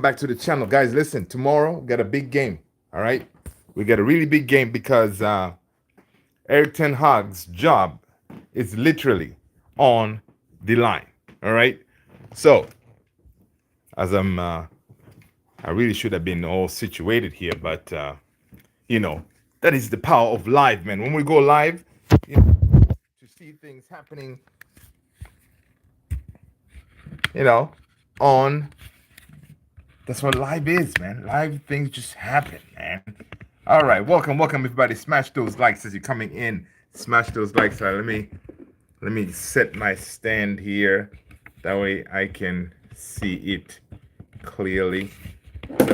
back to the channel, guys. Listen, tomorrow we got a big game. All right, we got a really big game because Erik Ten Hag's job is literally on the line. All right, so as I really should have been all situated here, but that is the power of live, man. When we go live, to see things happening, on. That's what live is, man. Live things just happen, man. All right, welcome, everybody. Smash those likes as you're coming in. Smash those likes. Let me set my stand here. That way I can see it clearly.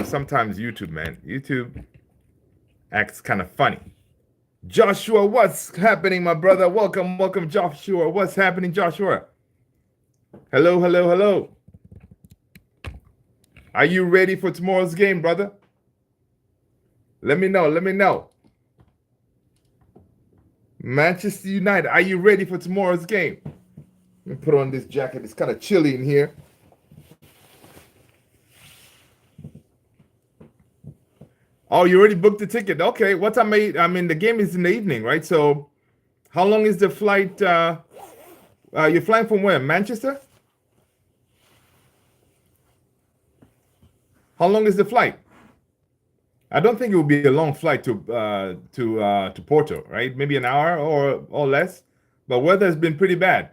Sometimes YouTube acts kind of funny. Joshua, what's happening, my brother? Welcome, Joshua. What's happening, Joshua? Hello. Are you ready for tomorrow's game, brother? Let me know. Manchester United, are you ready for tomorrow's game? Let me put on this jacket. It's kind of chilly in here. Oh, you already booked the ticket. Okay, what time? The game is in the evening, right? So how long is the flight? You're flying from where? Manchester? How long is the flight? I don't think it will be a long flight to Porto, right? Maybe an hour or less. But weather has been pretty bad.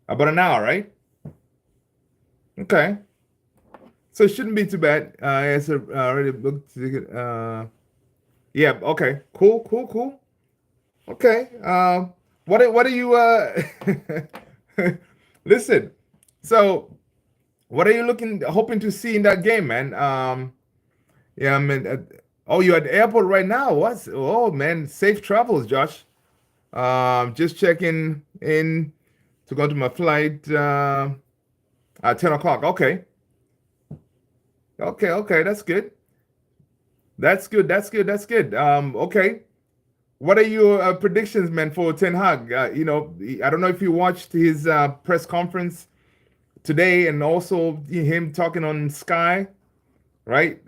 About an hour, right? Okay. So it shouldn't be too bad. I already booked the ticket. Yeah. Okay. Cool. Okay. What are you? Listen. So. What are you hoping to see in that game, man? Yeah, I mean, you're at the airport right now. Oh, man, safe travels, Josh. Just checking in to go to my flight at 10 o'clock. Okay, that's good. That's good. Okay. What are your predictions, man, for Ten Hag? I don't know if you watched his press conference today, and also him talking on Sky, right?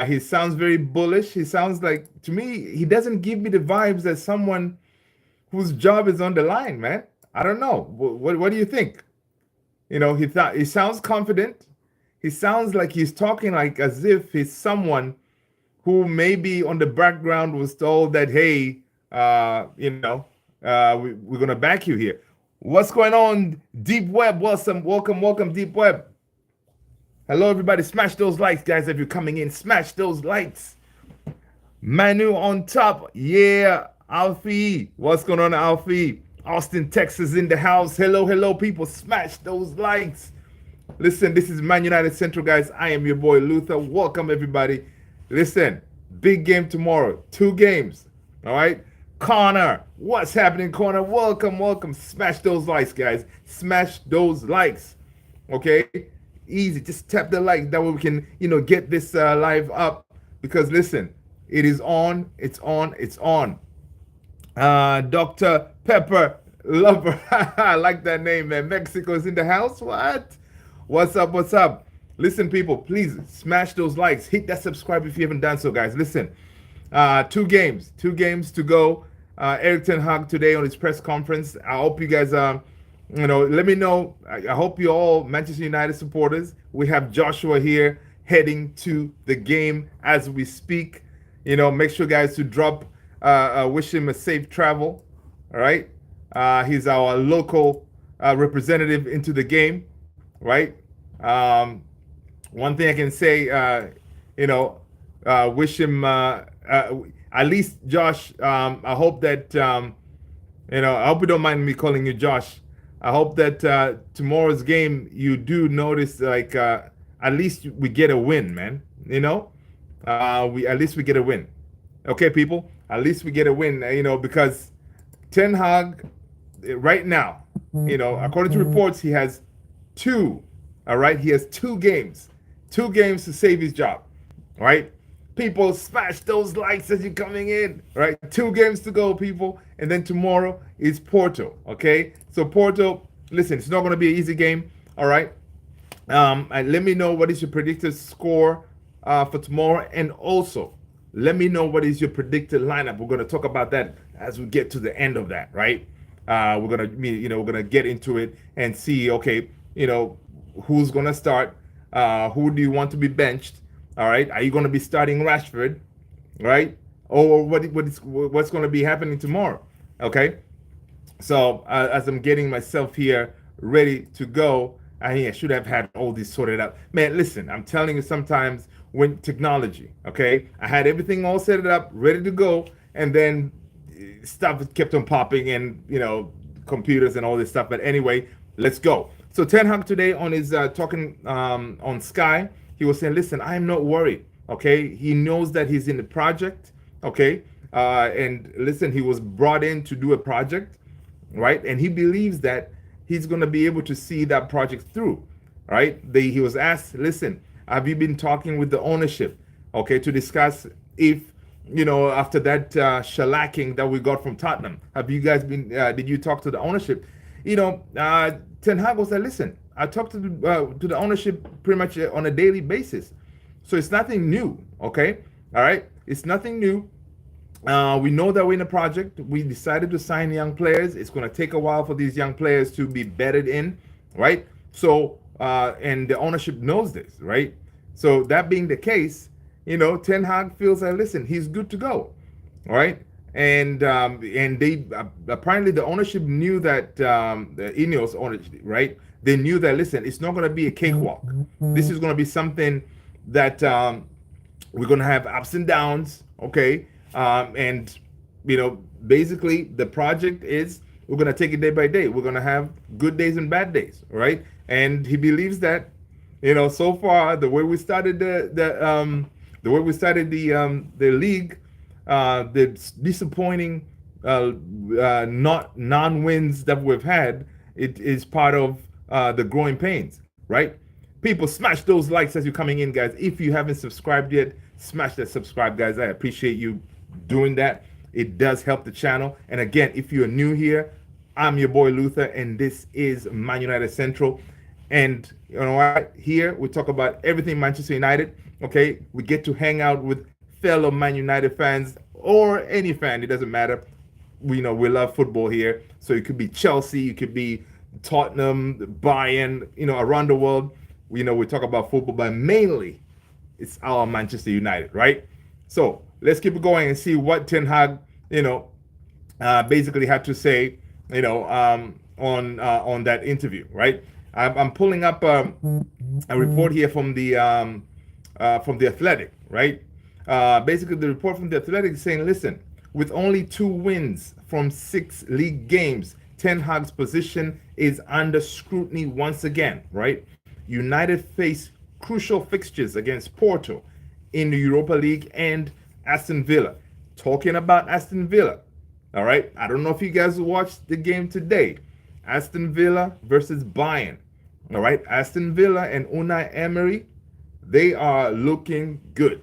He sounds very bullish. He sounds like, to me, he doesn't give me the vibes as someone whose job is on the line, man. I don't know. What do you think? He sounds confident. He sounds like he's talking like as if he's someone who maybe on the background was told that, hey, we're gonna back you here. What's going on, Deep Web? Welcome, Deep Web. Hello, everybody. Smash those likes, guys, if you're coming in. Smash those likes. Manu on top. Yeah, Alfie. What's going on, Alfie? Austin, Texas in the house. Hello, people. Smash those likes. Listen, this is ManUnitedCentral, guys. I am your boy, Luther. Welcome, everybody. Listen, big game tomorrow. 2 games. All right? Connor, what's happening, Connor? Welcome. Smash those likes, guys. Smash those likes. Okay? Easy. Just tap the like. That way we can, get this live up. Because listen, it is on. It's on. Dr. Pepper Lover. I like that name, man. Mexico's in the house. What? What's up? Listen, people, please smash those likes. Hit that subscribe if you haven't done so, guys. Listen. 2 games to go. Erik Ten Hag today on his press conference. I hope you guys, let me know. I hope you all Manchester United supporters. We have Joshua here heading to the game as we speak. Make sure, guys, to drop, wish him a safe travel. All right. He's our local representative into the game, right? One thing I can say, wish him. At least, Josh, I hope that, I hope you don't mind me calling you Josh. I hope that tomorrow's game, you do notice, like, at least we get a win, man. At least we get a win. Okay, people? At least we get a win, because Ten Hag, right now, according to reports, he has 2, all right? He has 2 games. 2 games to save his job, all right? People, smash those likes as you're coming in, right? 2 games to go, people. And then tomorrow is Porto, okay? So Porto, listen, it's not going to be an easy game, all right? And let me know what is your predicted score for tomorrow, and also let me know what is your predicted lineup. We're going to talk about that as we get to the end of that, right? We're gonna get into it and see, okay, who's gonna start, who do you want to be benched, all right? Are you gonna be starting Rashford, right? Or what's gonna be happening tomorrow, okay? So as I'm getting myself here ready to go, I should have had all this sorted out. Man, listen, I'm telling you, sometimes when technology, okay, I had everything all set up, ready to go, and then stuff kept on popping, and computers and all this stuff. But anyway, let's go. So Ten Hag today on his talking on Sky, he was saying, listen, I'm not worried. Okay, he knows that he's in the project. Okay, and listen, he was brought in to do a project, right? And he believes that he's going to be able to see that project through, right? He was asked, listen, have you been talking with the ownership, okay, to discuss if, after that shellacking that we got from Tottenham, have you guys been, did you talk to the ownership? Ten Hag was like, listen, I talked to the ownership pretty much on a daily basis. So it's nothing new, okay? All right? It's nothing new. We know that we're in a project. We decided to sign young players. It's going to take a while for these young players to be bedded in, right? So, and the ownership knows this, right? So that being the case, Ten Hag feels like, listen, he's good to go, all right? And they apparently the ownership knew that the Ineos ownership, right? They knew that, listen, it's not going to be a cakewalk. This is going to be something that we're going to have ups and downs, okay? And basically the project is we're going to take it day by day. We're going to have good days and bad days, right? And he believes that, so far the way we started the league, the disappointing non-wins that we've had, it is part of the growing pains, right? People, smash those likes as you're coming in, guys. If you haven't subscribed yet, smash that subscribe, guys. I appreciate you doing that. It does help the channel. And again, if you're new here, I'm your boy Luther, and this is Man United Central. And you know what? Here we talk about everything Manchester United. Okay, we get to hang out with fellow Man United fans or any fan. It doesn't matter. We love football here. So it could be Chelsea, you could be Tottenham, Bayern, around the world. We talk about football, but mainly it's our Manchester United, right? So let's keep it going and see what Ten Hag, basically had to say, on that interview, right? I'm pulling up a report here from the Athletic, right? Basically, the report from the Athletic is saying, listen, with only 2 wins from 6 league games, Ten Hag's position is under scrutiny once again, right? United face crucial fixtures against Porto in the Europa League and Aston Villa. Talking about Aston Villa, all right? I don't know if you guys watched the game today. Aston Villa versus Bayern, all right? Aston Villa and Unai Emery, they are looking good,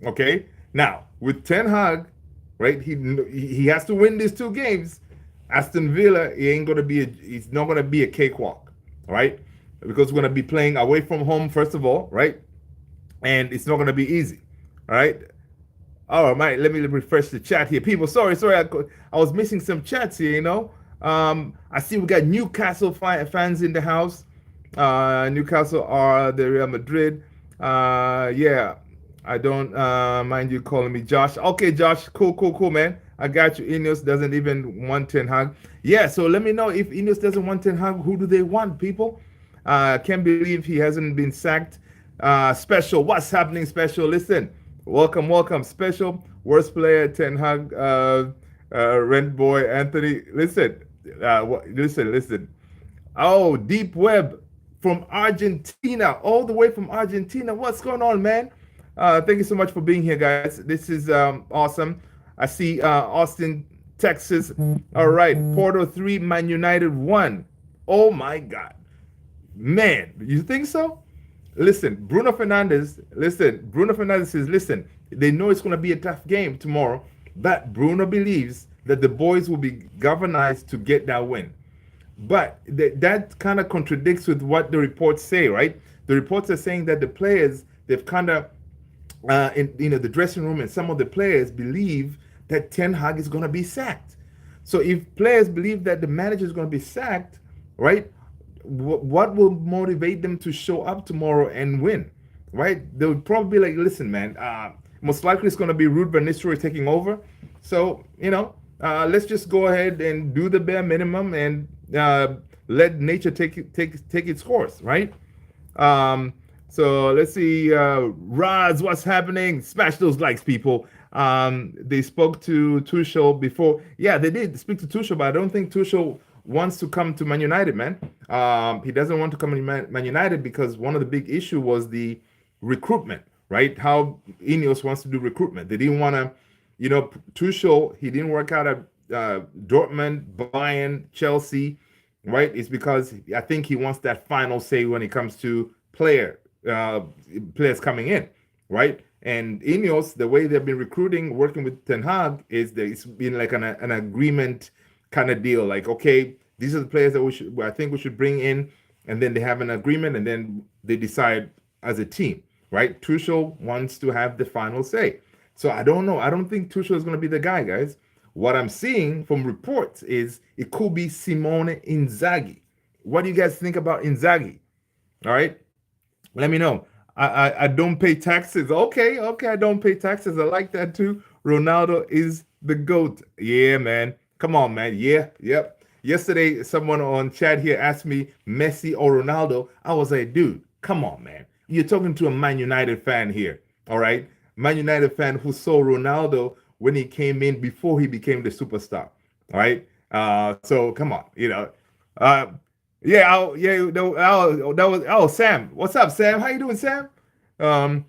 okay? Now, with Ten Hag, right, he has to win these 2 games. Aston Villa, he's not going to be a cakewalk, all right? Because we're going to be playing away from home, first of all, right? And it's not going to be easy, all right? All right, let me refresh the chat here. People, sorry, I was missing some chats here, I see we got Newcastle fans in the house. Newcastle are the Real Madrid. Yeah, I don't mind you calling me Josh. Okay, Josh, cool, man. I got you. Ineos doesn't even want Ten Hag. Yeah, so let me know if Ineos doesn't want Ten Hag, who do they want, people? Can't believe he hasn't been sacked. Special, what's happening, Special? Listen, welcome, Special. Worst player, Ten Hag, rent boy, Anthony. Listen. Oh, Deep Web from Argentina, all the way from Argentina. What's going on, man? Thank you so much for being here, guys. This is awesome. I see Austin, Texas. All right, Porto 3, Man United 1. Oh my God. Man, you think so? Listen, Bruno Fernandes says, listen, they know it's going to be a tough game tomorrow, but Bruno believes that the boys will be galvanized to get that win. But that kind of contradicts with what the reports say, right? The reports are saying that the players, they've kind of in the dressing room, and some of the players believe that Ten Hag is going to be sacked. So if players believe that the manager is going to be sacked, right? What will motivate them to show up tomorrow and win, right? They would probably be like, listen, man, most likely it's going to be Ruud van Nistelrooy taking over. So let's just go ahead and do the bare minimum and let nature take its course, right? Um, so let's see, Roz, what's happening? Smash those likes, people. They spoke to Tuchel before. Yeah, they did speak to Tuchel, but I don't think Tuchel wants to come to Man United, man. He doesn't want to come to Man United because one of the big issue was the recruitment, right? How Ineos wants to do recruitment. They didn't want to, Tuchel, he didn't work out at Dortmund, Bayern, Chelsea, right? It's because I think he wants that final say when it comes to players coming in, right? And Ineos, the way they've been recruiting, working with Ten Hag, is that it's been like an agreement kind of deal. Like, okay, these are the players that I think we should bring in, and then they have an agreement, and then they decide as a team, right? Tuchel wants to have the final say. So I don't know. I don't think Tuchel is going to be the guy, guys. What I'm seeing from reports is it could be Simone Inzaghi. What do you guys think about Inzaghi? All right, let me know. I don't pay taxes. Okay, I don't pay taxes. I like that too. Ronaldo is the GOAT. Yeah, man. Come on, man. Yeah, yep. Yesterday, someone on chat here asked me Messi or Ronaldo. I was like, dude, come on, man. You're talking to a Man United fan here. All right. Man United fan who saw Ronaldo when he came in before he became the superstar. All right. So come on, Uh, yeah, that was Sam. What's up, Sam? How you doing, Sam? Um,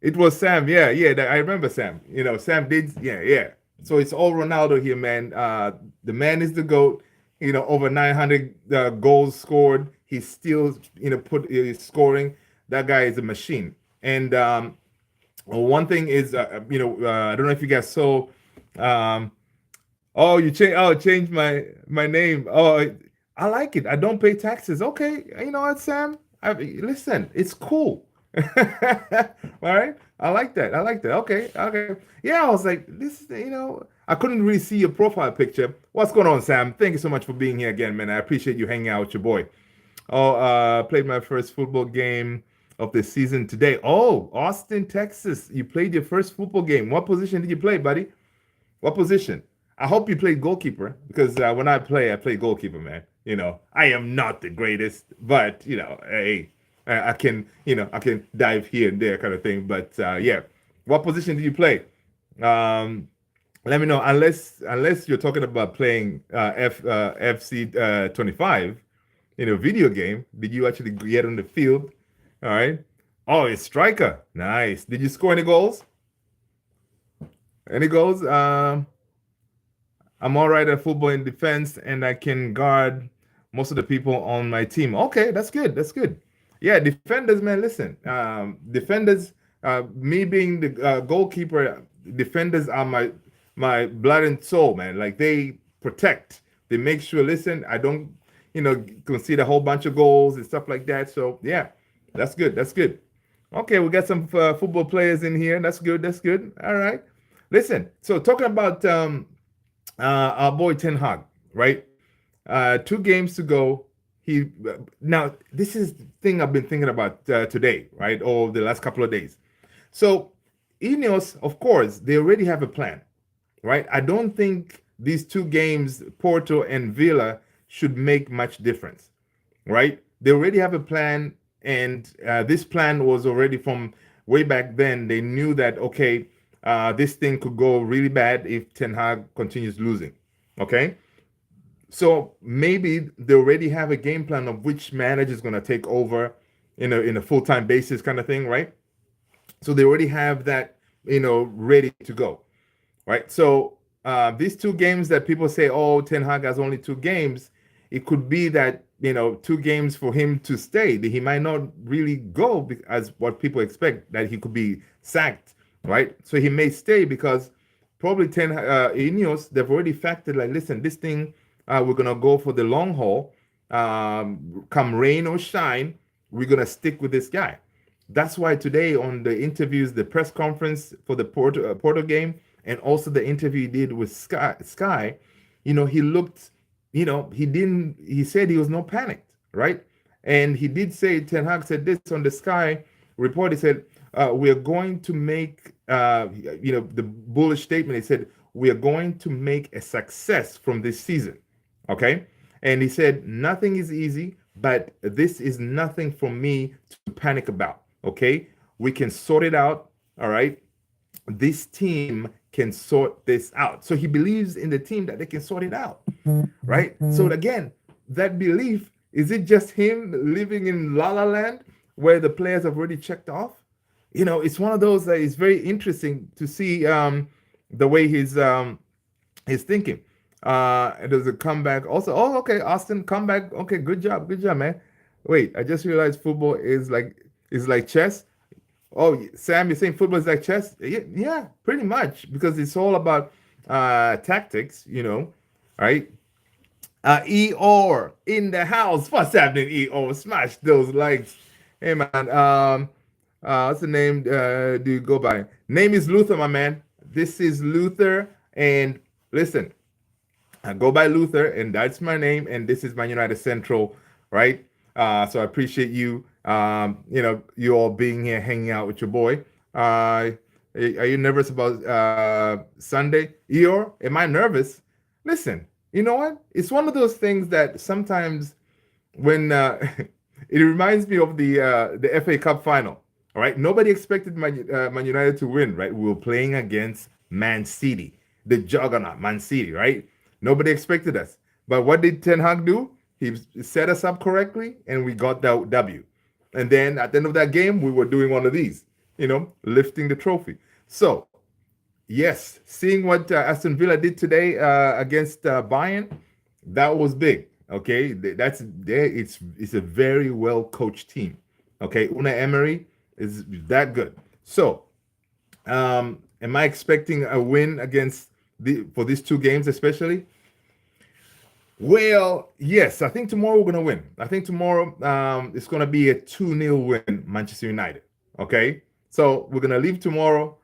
it was Sam. Yeah, I remember Sam. Sam did. Yeah, yeah. So it's all Ronaldo here, man. The man is the GOAT. Over 900 goals scored. He's still, he's scoring. That guy is a machine. And one thing is, I don't know if you guys saw. Um, oh, changed my name. Oh, I like it. I don't pay taxes. Okay, you know what, Sam? Listen, it's cool. All right, I like that. Okay, okay. Yeah, I was like, I couldn't really see your profile picture. What's going on, Sam? Thank you so much for being here again, man. I appreciate you hanging out with your boy. Oh, played my first football game of the season today. Oh, Austin, Texas. You played your first football game. What position did you play, buddy? What position? I hope you played goalkeeper because when I play goalkeeper, man. I am not the greatest, but hey, I can, I can dive here and there kind of thing. But yeah, what position did you play? Let me know. Unless you're talking about playing FC 25 in a video game, did you actually get on the field? All right. Oh, it's striker. Nice. Did you score any goals? Any goals? I'm all right at football in defense, and I can guard most of the people on my team. Okay, that's good. That's good. Yeah, defenders, man. Listen, defenders. Me being the goalkeeper, defenders are my blood and soul, man. Like they protect. They make sure. Listen, I don't, concede a whole bunch of goals and stuff like that. So yeah, that's good. That's good. Okay, we got some football players in here. That's good. That's good. All right. Listen. So talking about our boy Ten Hag, right? 2 games to go. Now this is the thing I've been thinking about today, right? Or the last couple of days. So Ineos, of course, they already have a plan, right? I don't think these 2 games, Porto and Villa, should make much difference, right? They already have a plan, and this plan was already from way back then. They knew that okay, this thing could go really bad if Ten Hag continues losing. Okay, so maybe they already have a game plan of which manager is going to take over in a full-time basis kind of thing, right? So they already have that ready to go, right? So these 2 games that people say, oh, Ten Hag has only 2 games, it could be that 2 games for him to stay. He might not really go as what people expect, that he could be sacked, right? So he may stay because probably Ineos, they've already factored like, listen, this thing we're gonna go for the long haul. Come rain or shine, we're gonna stick with this guy. That's why today on the interviews, the press conference for the Porto game, and also the interview he did with Sky, he looked, he didn't. He said he was no panicked, right? And he did say, Ten Hag said this on the Sky report. He said, "We are going to make, the bullish statement." He said, "We are going to make a success from this season." Okay, and he said, "Nothing is easy, but this is nothing for me to panic about." Okay, we can sort it out. All right, this team can sort this out. So he believes in the team that they can sort it out, right? So again, that belief, is it just him living in La La Land where the players have already checked off? It's one of those that is very interesting to see the way he's thinking. And there's a comeback also. Oh, okay, Austin, comeback. Okay, good job, man. Wait, I just realized football is like chess. Oh, Sam, you're saying football is like chess? Yeah, pretty much, because it's all about tactics, right? Eor in the house. What's happening, Eor? Smash those likes. Hey, man. What's the name do you go by? Name is Luther, my man. This is Luther. And listen, I go by Luther, and that's my name. And this is ManUnitedCentral, right? So I appreciate you, you all being here, hanging out with your boy. Are you nervous about Sunday? Eor, am I nervous? Listen, you know what? It's one of those things that sometimes when it reminds me of the FA Cup final. All right, nobody expected Man United to win. Right, we were playing against Man City, the juggernaut, Man City. Right, nobody expected us. But what did Ten Hag do? He set us up correctly, and we got that W. And then at the end of that game, we were doing one of these, lifting the trophy. So yes, seeing what Aston Villa did today against Bayern, that was big. Okay, that's there. It's a very well coached team. Okay, Unai Emery is that good. So, am I expecting a win for these two games, especially? Well, yes, I think tomorrow we're gonna win. I think tomorrow it's gonna be a 2-0 win, Manchester United. Okay, so we're gonna leave tomorrow,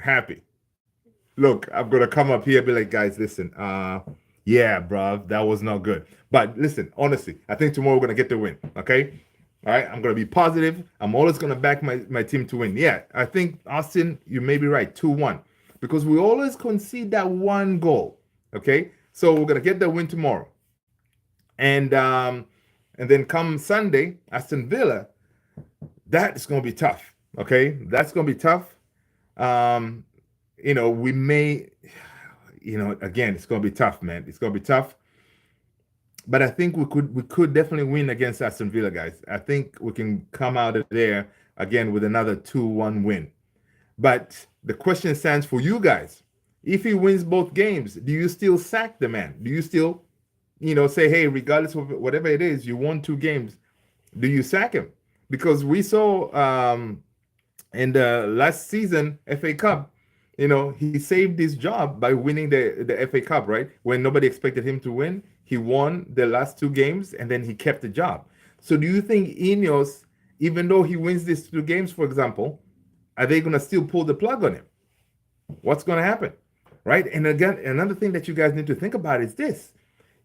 happy. Look, I'm gonna come up here and be like, guys, listen, yeah, bro, that was not good. But listen, honestly, I think tomorrow we're gonna get the win. Okay, all right, I'm gonna be positive. I'm always gonna back my team to win. Yeah, I think Austin, you may be right, 2-1, because we always concede that one goal. Okay, so we're gonna get the win tomorrow, and then come Sunday, Aston Villa, that is gonna be tough. Okay, that's gonna be tough. We may, again, it's gonna be tough, man. It's gonna be tough. But I think we could definitely win against Aston Villa, guys. I think we can come out of there again with another 2-1 win. But the question stands for you guys. If he wins both games, do you still sack the man? Do you still, say, hey, regardless of whatever it is, you won 2 games, do you sack him? Because we saw in the last season FA Cup, he saved his job by winning the FA Cup, right? When nobody expected him to win, he won the last 2 games, and then he kept the job. So do you think Ineos, even though he wins these 2 games, for example, are they going to still pull the plug on him? What's going to happen, right? And again, another thing that you guys need to think about is this: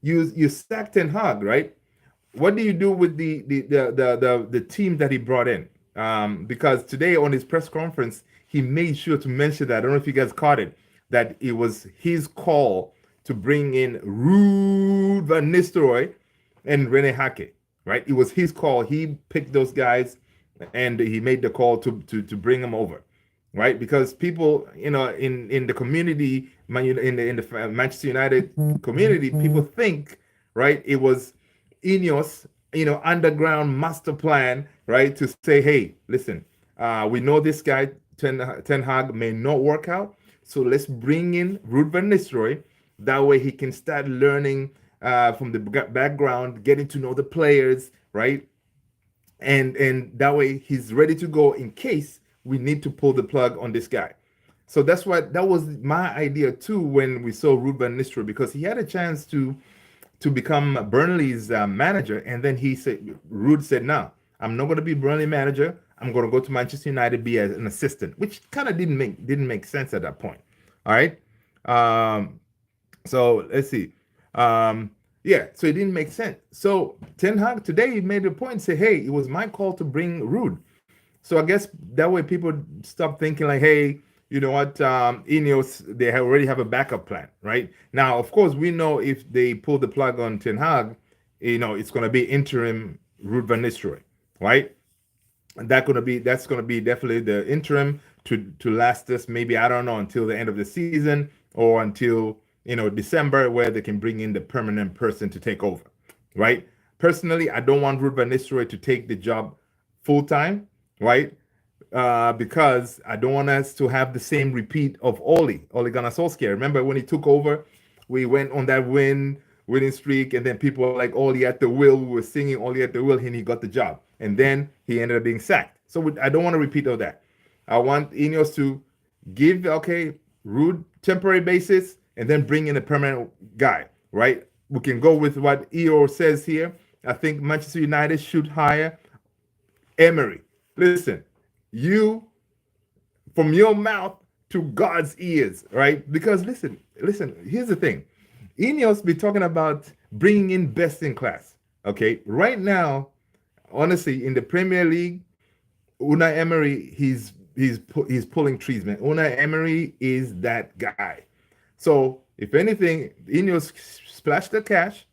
you sack Ten Hag, right? What do you do with the team that he brought in? Because today on his press conference, he made sure to mention that. I don't know if you guys caught it, that it was his call to bring in Ruud van Nistelrooy and Rene Hake, right? It was his call. He picked those guys, and he made the call to bring them over, right? Because people, in the community, in the Manchester United community, people think, right, it was Ineos, underground master plan, right, to say, hey, listen, we know this guy Ten Hag may not work out, so let's bring in Ruud van Nistelrooy. That way he can start learning from the background, getting to know the players, right? And that way he's ready to go in case we need to pull the plug on this guy. So that was my idea too when we saw Ruud van Nistelrooy, because he had a chance to to become Burnley's manager, and then Ruud said, "No, I'm not going to be Burnley manager. I'm going to go to Manchester United, be an assistant," which kind of didn't make sense at that point. All right. Um, so let's see. Yeah, so it didn't make sense. So Ten Hag today made a point, say, "Hey, it was my call to bring Ruud." So I guess that way people stop thinking like, "Hey, you know what? Ineos, already have a backup plan, right?" Now, of course, we know if they pull the plug on Ten Hag, it's going to be interim Ruud van Nistelrooy, right? And that's gonna be definitely the interim to last us, maybe, I don't know, until the end of the season, or until December, where they can bring in the permanent person to take over, right? Personally, I don't want Ruud van Nistelrooy to take the job full time, right? Because I don't want us to have the same repeat of Ole Gunnar Solskjaer. Remember when he took over, we went on that winning streak, and then people were like, Ole at the wheel. We were singing Ole at the wheel, and he got the job, and then he ended up being sacked. So I don't want to repeat all that. I want Ineos to give Ruud temporary basis, and then bring in a permanent guy, right? We can go with what EO says here. I think Manchester United should hire Emery. Listen, you, from your mouth to God's ears, right? Because listen, here's the thing. Ineos be talking about bringing in best in class. Okay, right now, honestly, in the Premier League, Unai Emery, he's pulling trees, man. Unai Emery is that guy. So if anything, Ineos splash the cash,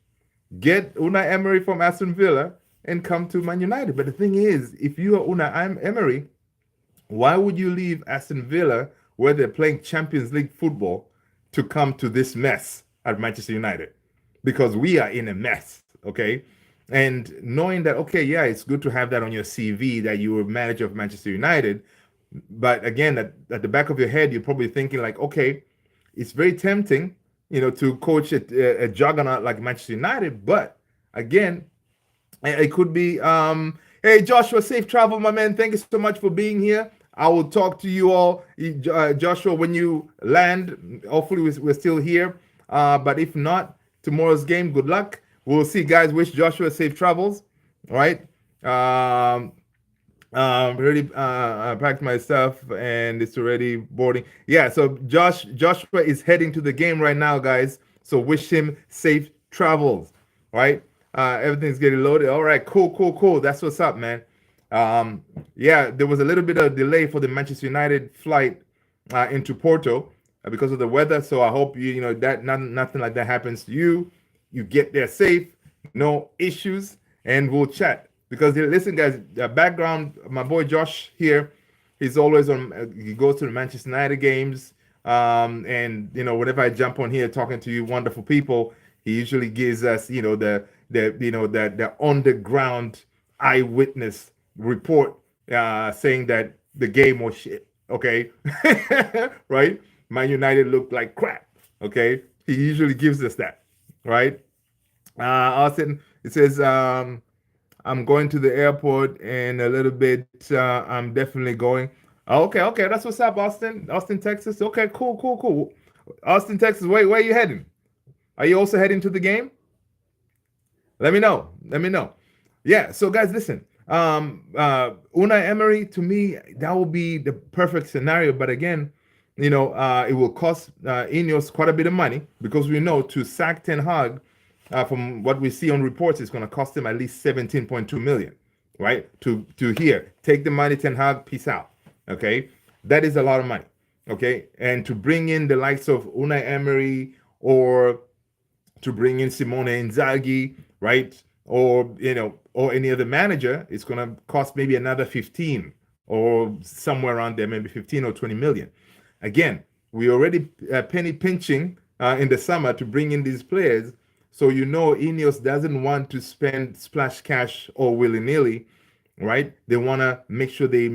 get Unai Emery from Aston Villa, and come to Man United. But the thing is, if you are Unai Emery, why would you leave Aston Villa, where they're playing Champions League football, to come to this mess at Manchester United? Because we are in a mess, okay? And knowing that, okay, yeah, it's good to have that on your CV that you were manager of Manchester United. But again, at the back of your head, you're probably thinking like, okay, it's very tempting, to coach a juggernaut like Manchester United. But again, it could be, hey, Joshua, safe travel, my man. Thank you so much for being here. I will talk to you all, Joshua, when you land. Hopefully, we're still here. But if not, tomorrow's game, good luck. We'll see, guys. Wish Joshua safe travels. All right. Already packed my stuff, and it's already boarding. Yeah, so Joshua is heading to the game right now, guys. So wish him safe travels. All right. Everything's getting loaded. All right, cool. That's what's up, man. Yeah, there was a little bit of delay for the Manchester United flight into Porto because of the weather. So I hope that nothing like that happens to you. You get there safe, no issues, and we'll chat. Because listen, guys, background, my boy Josh here, he's always on. He goes to the Manchester United games, and whenever I jump on here talking to you wonderful people, he usually gives us the underground eyewitness report, saying that the game was shit. Okay, right? Man United looked like crap. Okay, he usually gives us that, right? Austin, it says, I'm going to the airport in a little bit. I'm definitely going. Okay, that's what's up, Austin, Texas. Okay, cool. Austin, Texas, where are you heading? Are you also heading to the game? Let me know. Yeah, so guys, listen. Unai Emery, to me, that will be the perfect scenario. But again, it will cost Ineos quite a bit of money, because we know to sack Ten Hag, from what we see on reports, it's going to cost him at least 17.2 million, right? To here, take the money, Ten Hag, peace out. Okay, that is a lot of money. Okay, and to bring in the likes of Unai Emery, or to bring in Simone Inzaghi, right? Or any other manager, it's going to cost maybe another 15, or somewhere around there, maybe 15 or 20 million. Again, we already penny pinching in the summer to bring in these players. So Ineos doesn't want to spend splash cash or willy-nilly, right? They want to make sure they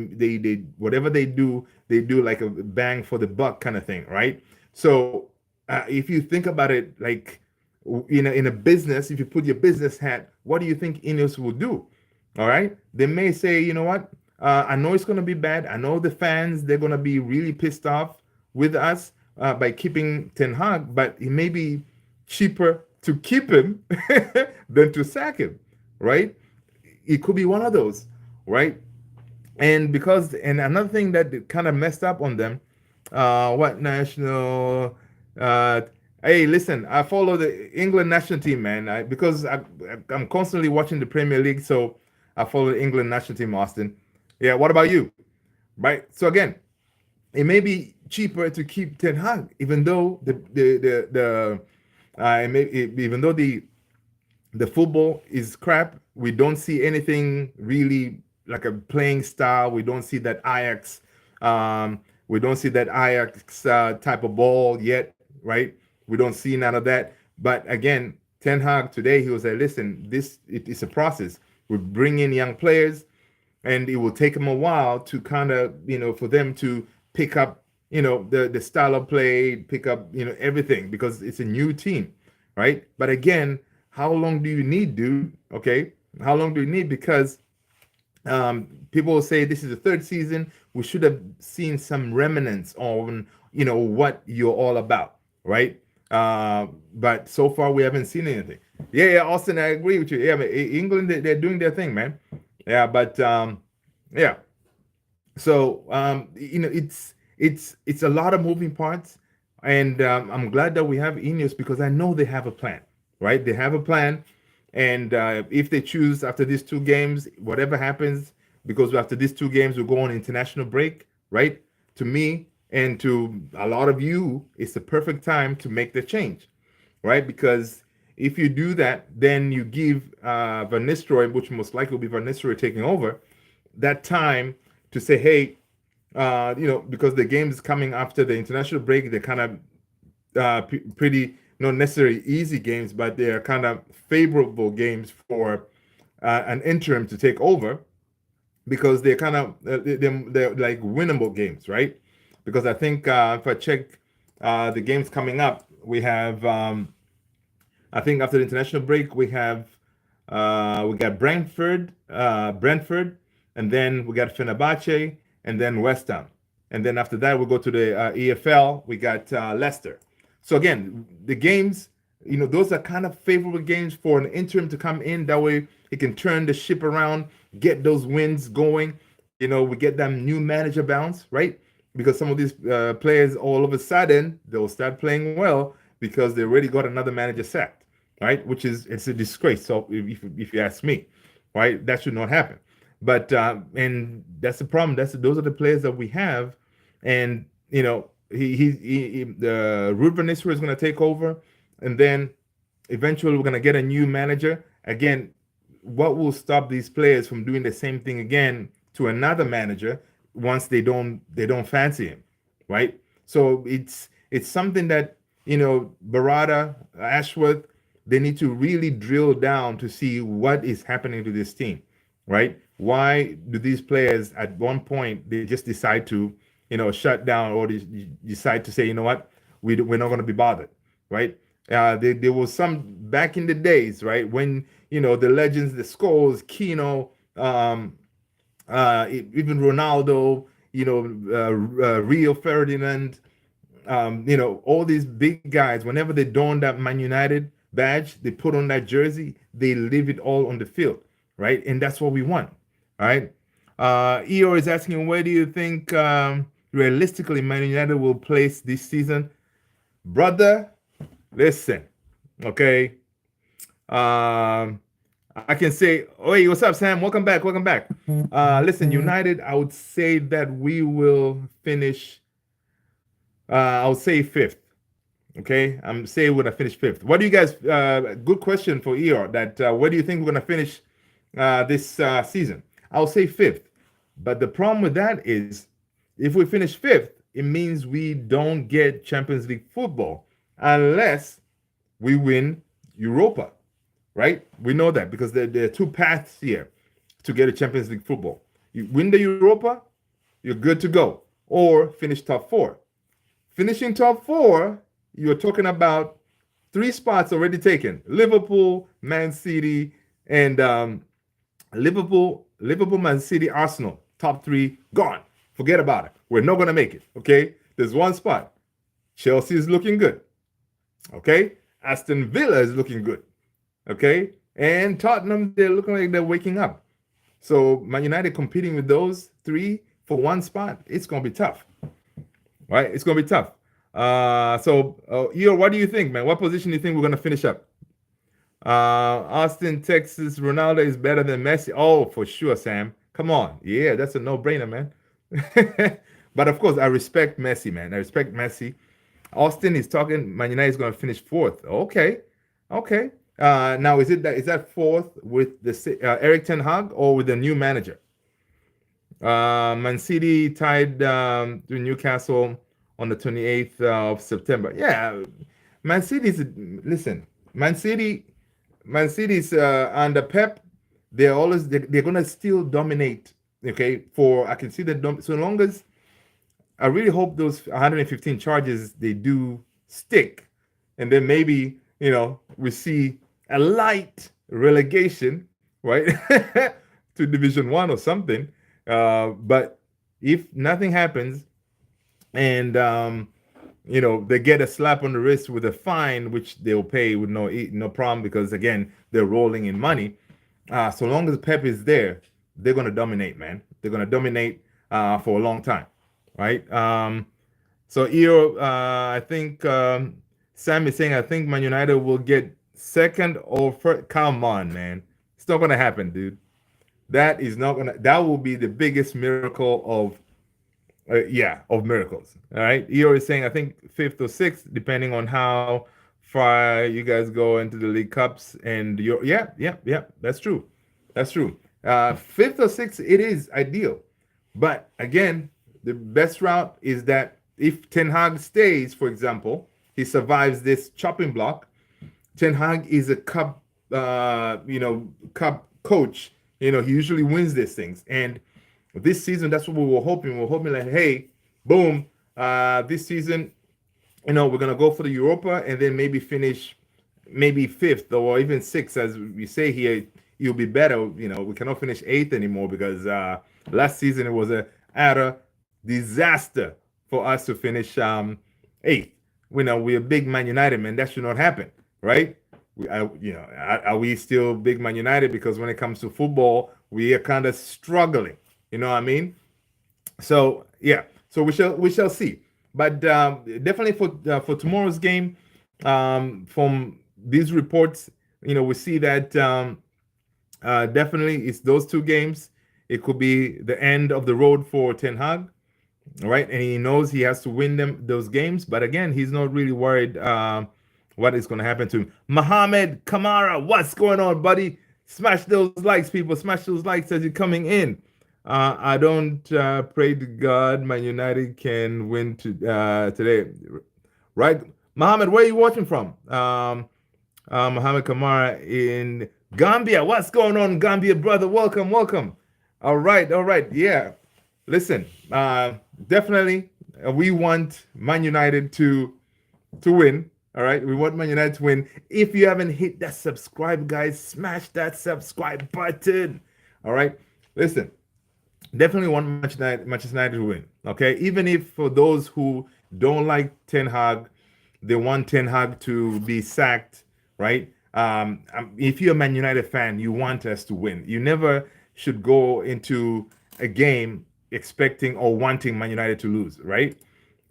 whatever they do like a bang for the buck kind of thing, right? So if you think about it, like in a business, if you put your business hat, what do you think Ineos will do? All right, they may say, you know what? I know it's going to be bad. I know the fans, they're going to be really pissed off with us by keeping Ten Hag, but it may be cheaper to keep him than to sack him, right? It could be one of those, right? And another thing that kind of messed up on them, what national? Uh, hey, listen, I follow the England national team, man, because I'm constantly watching the Premier League, so I follow the England national team, Austin. Yeah, what about you? Right. So again, it may be cheaper to keep Ten Hag, even though even though the football is crap. We don't see anything really like a playing style. We don't see that Ajax. We don't see that Ajax type of ball yet, right? We don't see none of that. But again, Ten Hag today he was like, listen, it's a process. We bring in young players, and it will take them a while to kind of for them to pick up the style of play, pick up everything because it's a new team, right? But again, how long do you need, dude? Okay, how long do you need? Because people will say this is the third season. We should have seen some remnants on what you're all about, right? But so far we haven't seen anything. Yeah, Austin, I agree with you. Yeah, but England they're doing their thing, man. Yeah, but yeah. So it's a lot of moving parts, and I'm glad that we have Ineos because I know they have a plan, right? They have a plan, and if they choose after these two games, whatever happens, because after these two games we go on international break, right? To me and to a lot of you, it's the perfect time to make the change, right? Because if you do that, then you give Van Nistelrooy, which most likely will be Van Nistelrooy taking over, that time to say, hey, because the game is coming after the international break, they're kind of pretty, not necessarily easy games, but they're kind of favorable games for an interim to take over because they're kind of they're like winnable games, right? Because I think if I check the games coming up, we have I think after the international break we got Brentford, and then we got Fenerbahce, and then West Ham, and then after that we go to the EFL. We got Leicester. So again, the games, those are kind of favorable games for an interim to come in. That way, he can turn the ship around, get those wins going. We get them new manager bounce, right? Because some of these players, all of a sudden, they'll start playing well because they already got another manager sacked, right? Which is it's a disgrace. So if you ask me, right, that should not happen. But and that's the problem. Those are the players that we have, and the Ruud van Nistelrooy is going to take over, and then eventually we're going to get a new manager. Again, what will stop these players from doing the same thing again to another manager once they don't fancy him, right? So it's something that Barada, Ashworth, they need to really drill down to see what is happening to this team, right? Why do these players at one point they just decide to shut down, or they decide to say, what, we're not going to be bothered, right? There was some back in the days, right, when the legends, the Scholes, Keno, even Ronaldo, Rio Ferdinand, all these big guys, whenever they don that Man United badge, they put on that jersey, they leave it all on the field, right? And that's what we want, all right? Eeyore is asking, where do you think realistically Man United will place this season? Brother, listen, okay? I can say, oh, hey, what's up, Sam? Welcome back. Listen, United, I would say that we will finish, I would say fifth. Okay, I'm saying we're gonna finish fifth. What do you guys? Good question for Eeyore. That where do you think we're gonna finish this season? I'll say fifth, but the problem with that is, if we finish fifth, it means we don't get Champions League football unless we win Europa, right? We know that because there are two paths here to get a Champions League football. You win the Europa, you're good to go, or finish top four. Finishing top four, you're talking about 3 spots already taken: Liverpool, Man City, and Liverpool, Man City, Arsenal. Top 3 gone. Forget about it. We're not going to make it. Okay, there's 1 spot. Chelsea is looking good. Okay, Aston Villa is looking good. Okay, and Tottenham, they're looking like they're waking up. So Man United competing with those three for one spot, it's gonna be tough, right? It's gonna be tough. What do you think, man? What position do you think we're gonna finish up? Austin, Texas, Ronaldo is better than Messi. Oh, for sure, Sam. Come on, yeah, that's a no-brainer, man. But of course, I respect Messi, man. I respect Messi. Austin is talking. Man United is going to finish fourth. Okay, okay. Now is that fourth with the Erik Ten Hag or with the new manager? Man City tied to Newcastle on the 28th of September. Yeah, Man City's listen. Man City's under Pep. They're gonna still dominate. Okay, for I can see that so long as I really hope those 115 charges they do stick, and then maybe we see a light relegation, right, to Division One or something. But if nothing happens, and they get a slap on the wrist with a fine, which they'll pay with no problem because again they're rolling in money. So long as Pep is there, they're gonna dominate, man. They're gonna dominate for a long time, right? So here, I think Sam is saying I think Man United will get second or first. Come on, man, it's not gonna happen, dude. That is not gonna. That will be the biggest miracle of miracles. All right, Eeyore is saying I think fifth or sixth, depending on how far you guys go into the League Cups. And that's true. That's true. Fifth or sixth, it is ideal. But again, the best route is that if Ten Hag stays, for example, he survives this chopping block. Ten Hag is a cup coach. He usually wins these things. And this season, that's what we were hoping. We were hoping like, hey, boom, this season, we're gonna go for the Europa and then maybe finish fifth or even sixth, as we say here. You'll be better. We cannot finish eighth anymore because last season it was a utter disaster for us to finish eighth. We're big Man United, man. That should not happen, right? Are we still big Man United? Because when it comes to football, we are kind of struggling. You know what I mean? So yeah, so we shall see. But definitely for tomorrow's game, from these reports, we see that definitely it's those two games. It could be the end of the road for Ten Hag, right? And he knows he has to win those games. But again, he's not really worried what is going to happen to him. Mohamed Kamara, what's going on, buddy? Smash those likes, people. Smash those likes as you're coming in. I don't pray to God Man United can win today. Right? Mohammed, where are you watching from? Mohammed Kamara in Gambia. What's going on, Gambia, brother? Welcome, welcome. All right. Yeah. Listen, definitely we want Man United to win. All right. We want Man United to win. If you haven't hit that subscribe, guys, smash that subscribe button. All right. Listen. Definitely want Manchester United to win. Okay, even if for those who don't like Ten Hag, they want Ten Hag to be sacked, right? If you're a Man United fan, you want us to win. You never should go into a game expecting or wanting Man United to lose, right?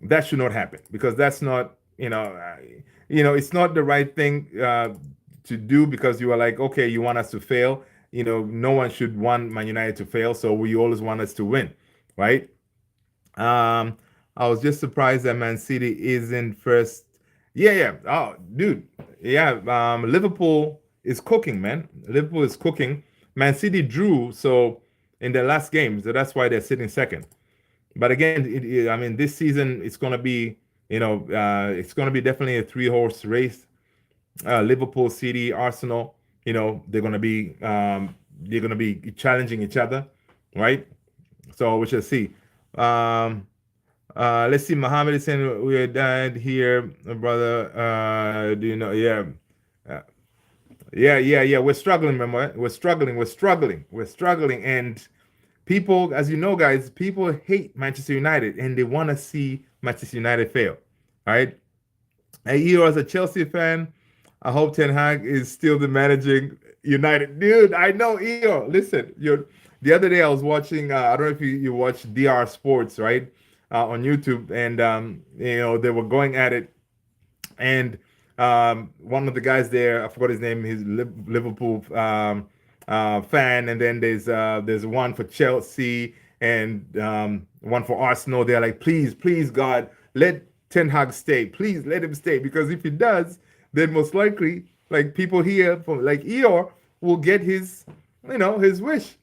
That should not happen because that's not, it's not the right thing to do because you are like, okay, you want us to fail. No one should want Man United to fail, so we always want us to win, right? I was just surprised that Man City isn't first. Yeah. Oh, dude. Yeah. Liverpool is cooking, man. Liverpool is cooking. Man City drew in their last game, so that's why they're sitting second. But again, this season it's gonna be, it's gonna be definitely a 3-horse race. Liverpool, City, Arsenal. They're gonna be challenging each other, right? So we shall see. Let's see. Mohammed is saying we are died here, brother. Do you know? Yeah. We're struggling, remember? We're struggling, and people, as you know, guys, people hate Manchester United and they want to see Manchester United fail, right? And you as a Chelsea fan, I hope Ten Hag is still the managing United. Dude, I know Eo. Listen, the other day I was watching, I don't know if you watch DR Sports, right? On YouTube, and they were going at it, and one of the guys there, I forgot his name, he's Liverpool fan, and then there's one for Chelsea and one for Arsenal. They're like, please, please, God, let Ten Hag stay. Please let him stay, because if he does, then most likely, like people here from like Eeyore will get his wish,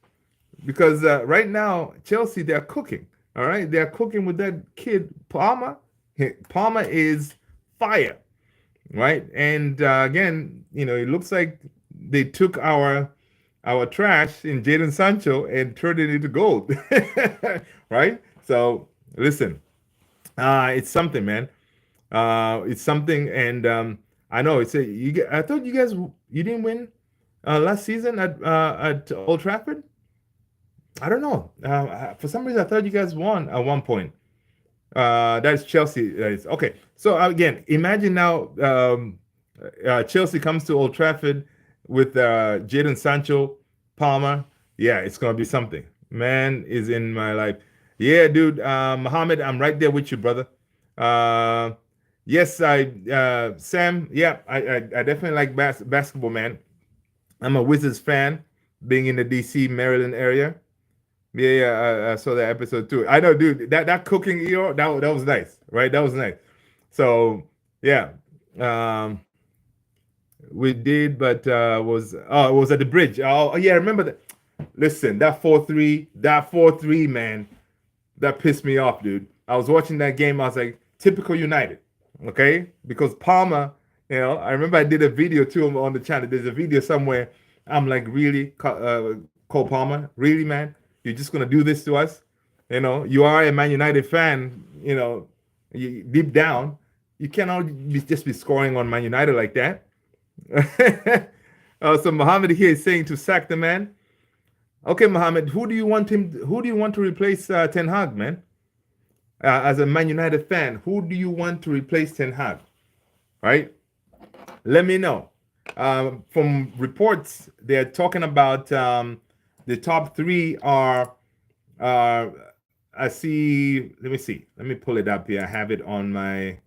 because right now Chelsea, they're cooking. All right, they're cooking with that kid Palmer. Palmer is fire, right? And again, it looks like they took our trash in Jadon Sancho and turned it into gold, right? So listen, it's something, man. It's something, and I know it's a. I thought you didn't win last season at Old Trafford. I don't know. For some reason, I thought you guys won at one point. That's Chelsea. That is okay. So again, imagine now Chelsea comes to Old Trafford with Jadon Sancho, Palmer. Yeah, it's gonna be something. Man is in my life. Yeah, dude. Mohammed, I'm right there with you, brother. Uh, yes, Sam. Yeah, I definitely like basketball, man. I'm a Wizards fan, being in the DC, Maryland area. Yeah, yeah, I saw that episode too. I know, dude. That cooking that was nice, right? That was nice. So yeah, um, we did, but it was at the bridge. Oh yeah, I remember that. Listen, that 4-3, man, that pissed me off, dude. I was watching that game. I was like, typical United, okay? Because Palmer, I remember I did a video too on the channel. There's a video somewhere. I'm like, really, Cole Palmer, really, man? You're just gonna do this to us? You are a Man United fan. Deep down, you cannot just be scoring on Man United like that. So Mohammed here is saying to sack the man. Okay, Mohammed, who do you want to replace Ten Hag, man? As a Man United fan, who do you want to replace Ten Hag? Right? Let me know. From reports, they're talking about the top three are. I see. Let me see. Let me pull it up here. I have it on my.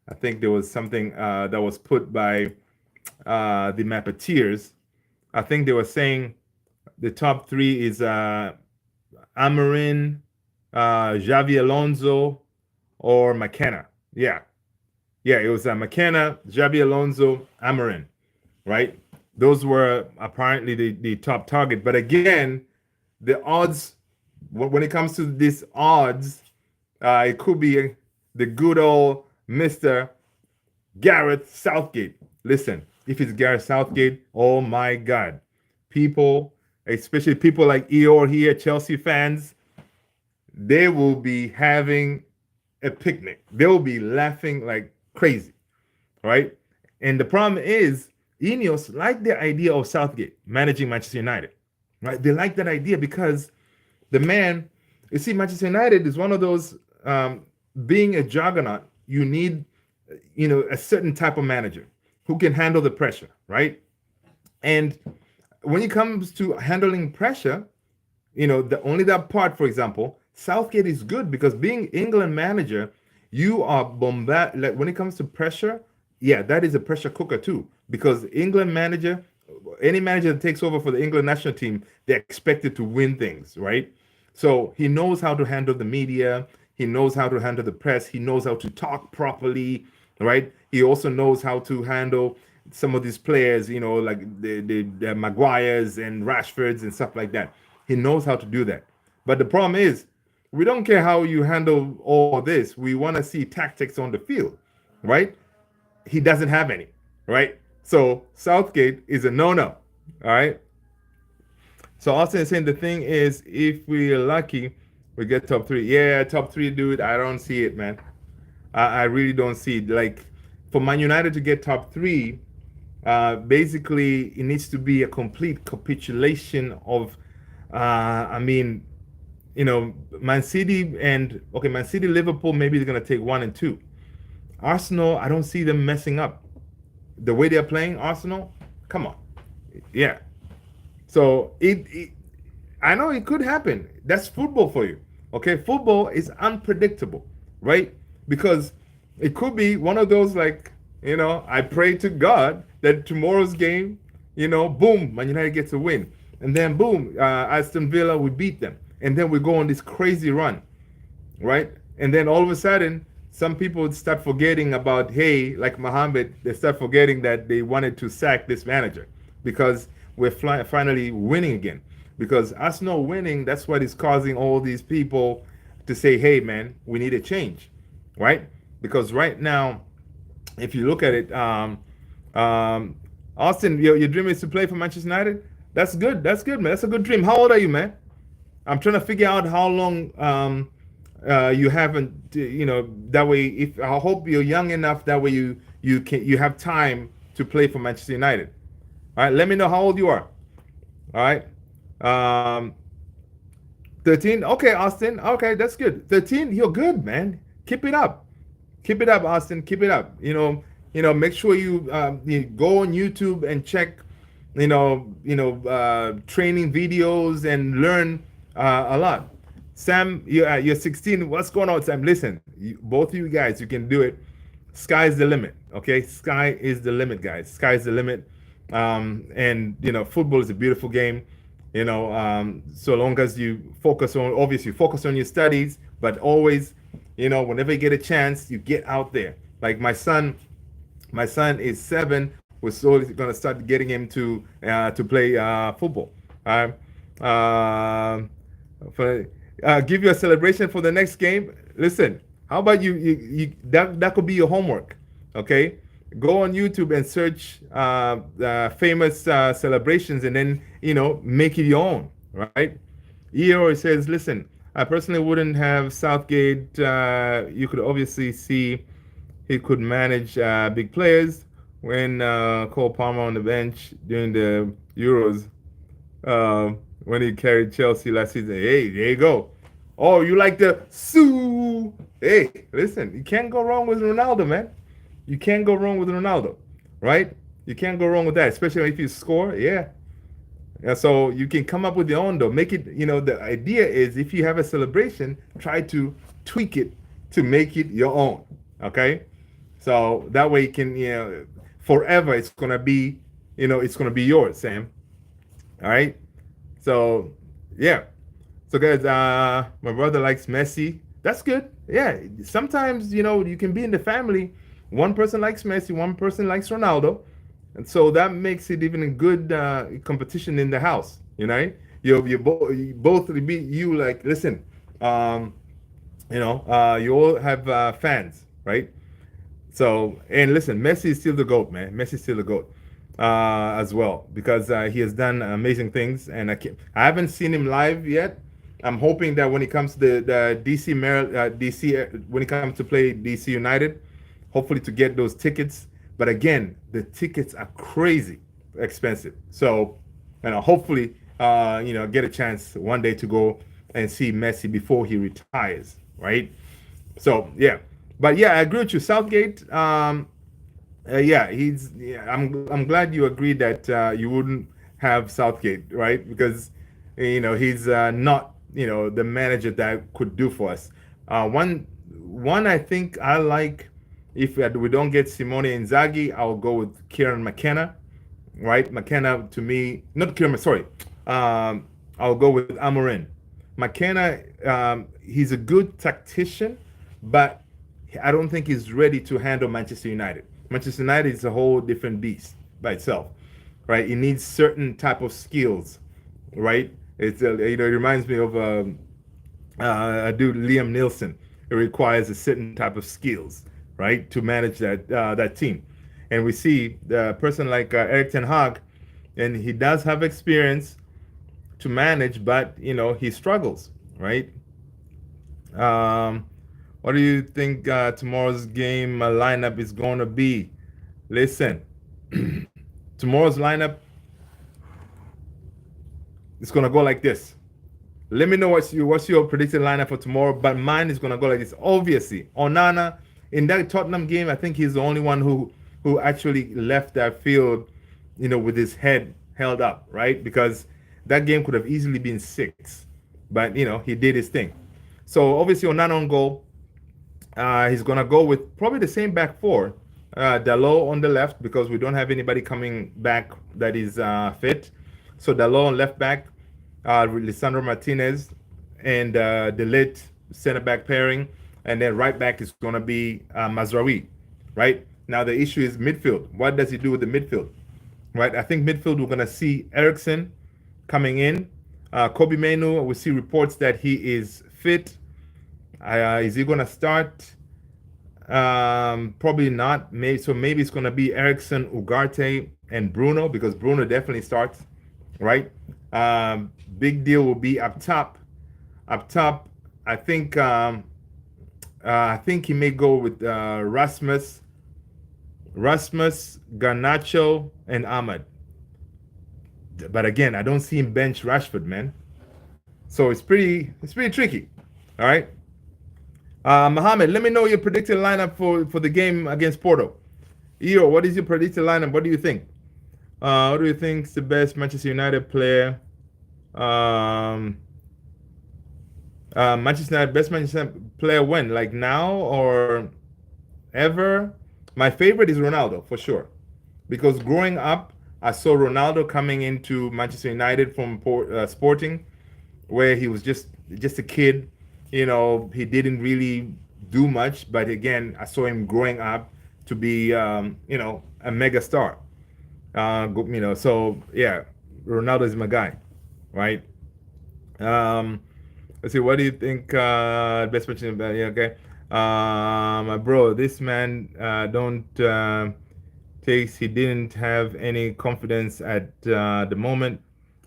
I think there was something that was put by the Mappeteers. I think they were saying the top three is Amarin, Xavi Alonso, or McKenna. Yeah. Yeah, it was McKenna, Xabi Alonso, Amarin, right? Those were apparently the top target. But again, the odds, when it comes to these odds, it could be the good old Mr. Gareth Southgate. Listen, if it's Gareth Southgate, oh my God. People, especially people like Eeyore here, Chelsea fans, they will be having a picnic. They will be laughing like crazy, right? And the problem is, Ineos like the idea of Southgate managing Manchester United, right? They like that idea because the man, you see, Manchester United is one of those, being a juggernaut, you need, a certain type of manager who can handle the pressure, right? And when it comes to handling pressure, only that part, for example, Southgate is good because being England manager, you are bombarded. Like when it comes to pressure, yeah, that is a pressure cooker too. Because England manager, any manager that takes over for the England national team, they're expected to win things, right? So he knows how to handle the media. He knows how to handle the press. He knows how to talk properly, right? He also knows how to handle some of these players, like the Maguires and Rashfords and stuff like that. He knows how to do that. But the problem is, we don't care how you handle all this. We want to see tactics on the field, right? He doesn't have any, right? So Southgate is a no-no, all right? So Austin is saying the thing is, if we're lucky, we get top three. Yeah, top three, dude. I don't see it, man. I really don't see it. Like for Man United to get top three, basically it needs to be a complete capitulation of, Man City Man City, Liverpool, maybe they're gonna take 1 and 2. Arsenal, I don't see them messing up. the way they're playing Arsenal, come on, yeah. So I know it could happen. That's football for you. Okay, football is unpredictable, right? Because it could be one of those like, I pray to God that tomorrow's game, boom, Man United gets a win, and then boom, Aston Villa we beat them, and then we go on this crazy run, right? And then all of a sudden, some people would start forgetting about, hey, like Mohammed, they start forgetting that they wanted to sack this manager because we're finally winning again. Because us not winning, that's what is causing all these people to say, hey, man, we need a change, right? Because right now, if you look at it, Austin, your dream is to play for Manchester United? That's good. That's good, man. That's a good dream. How old are you, man? I'm trying to figure out how long you haven't, that way. If I hope you're young enough, that way you have time to play for Manchester United. All right, let me know how old you are. All right, 13. Okay, Austin. Okay, that's good. 13. You're good, man. Keep it up. Keep it up, Austin. Keep it up. Make sure you go on YouTube and check, training videos and learn a lot. Sam, you're 16. What's going on, Sam? Listen, both of you guys, you can do it. Sky's the limit. Okay, sky is the limit, guys. Sky's the limit. And football is a beautiful game. So long as you focus on your studies, but always, whenever you get a chance, you get out there. Like my son is 7. We're slowly gonna start getting him to play football. Give you a celebration for the next game. Listen, how about that could be your homework, okay? Go on YouTube and search famous celebrations, and then make it your own, right? Eero says, listen, I personally wouldn't have Southgate. You could obviously see he could manage big players when Cole Palmer on the bench during the Euros. When he carried Chelsea last season. Hey, there you go. Oh, you like the Sue? Hey, listen, you can't go wrong with Ronaldo, man. You can't go wrong with Ronaldo, right? You can't go wrong with that, especially if you score. Yeah. And so you can come up with your own, though. Make it, the idea is if you have a celebration, try to tweak it to make it your own, okay? So that way you can, forever it's going to be, it's going to be yours, Sam. All right? So, yeah. So, guys, my brother likes Messi. That's good. Yeah. Sometimes, you can be in the family. One person likes Messi, one person likes Ronaldo. And so that makes it even a good competition in the house. You both be you like, listen, you all have fans, right? So, and listen, Messi is still the GOAT, man. Messi is still the GOAT. As well, because he has done amazing things, and I haven't seen him live yet. I'm hoping that when he comes to the DC, when he comes to play DC United, hopefully to get those tickets. But again, the tickets are crazy expensive. So, hopefully, get a chance one day to go and see Messi before he retires, right? So, yeah. But yeah, I agree with you. Southgate, I'm glad you agreed that you wouldn't have Southgate, right? Because he's not the manager that could do for us. One I think I like, if we don't get Simone Inzaghi, I'll go with Kieran McKenna, right? McKenna to me, not Kieran, sorry. I'll go with Amorim. McKenna, he's a good tactician, but I don't think he's ready to handle Manchester United. Manchester United is a whole different beast by itself, right? It needs certain type of skills, right? It reminds me of a dude, Liam Nielsen. It requires a certain type of skills, right, to manage that team. And we see the person like Erik Ten Hag, and he does have experience to manage, but he struggles, right? What do you think tomorrow's game lineup is going to be? Listen, tomorrow's lineup is going to go like this. Let me know what's your predicted lineup for tomorrow, but mine is going to go like this. Obviously, Onana, in that Tottenham game, I think he's the only one who who actually left that field, with his head held up, right? Because that game could have easily been 6, but he did his thing. So obviously on that on goal, he's gonna go with probably the same back four. Dalot on the left because we don't have anybody coming back that is fit. So Dalot on left back, Lisandro Martinez, and the late center back pairing, and then right back is gonna be Mazraoui, right? Now the issue is midfield. What does he do with the midfield? Right, I think midfield we're gonna see Eriksen coming in. Kobe Menu, we see reports that he is fit. Is he gonna start? Probably not. Maybe it's gonna be Eriksen, Ugarte, and Bruno because Bruno definitely starts, right? Big deal will be up top. Up top, I think he may go with Rasmus, Garnacho, and Ahmad. But again, I don't see him bench Rashford, man. So it's pretty tricky. All right. Mohammed, let me know your predicted lineup for the game against Porto. Iyo, what is your predicted lineup? What do you think? What do you think is the best Manchester United player? Manchester United best Manchester player when? Like now or ever? My favorite is Ronaldo for sure, because growing up, I saw Ronaldo coming into Manchester United from Sporting, where he was just a kid. He didn't really do much, but again, I saw him growing up to be, a mega star. So yeah, Ronaldo is my guy, right? Let's see. What do you think? Best mention about yeah, okay. My bro, this man don't takes. He didn't have any confidence at the moment.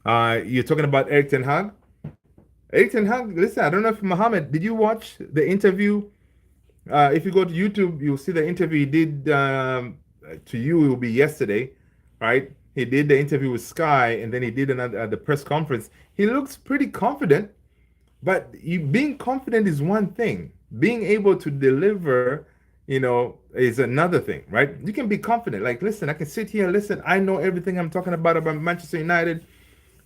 You're talking about Erik Ten Hag. Erik Ten Hag. Listen, I don't know if Mohammed, did you watch the interview? If you go to YouTube, you'll see the interview he did to you. It will be yesterday, right? He did the interview with Sky, and then he did another at the press conference. He looks pretty confident. But being confident is one thing. Being able to deliver, is another thing, right? You can be confident. Like, listen, I can sit here and listen. I know everything I'm talking about Manchester United.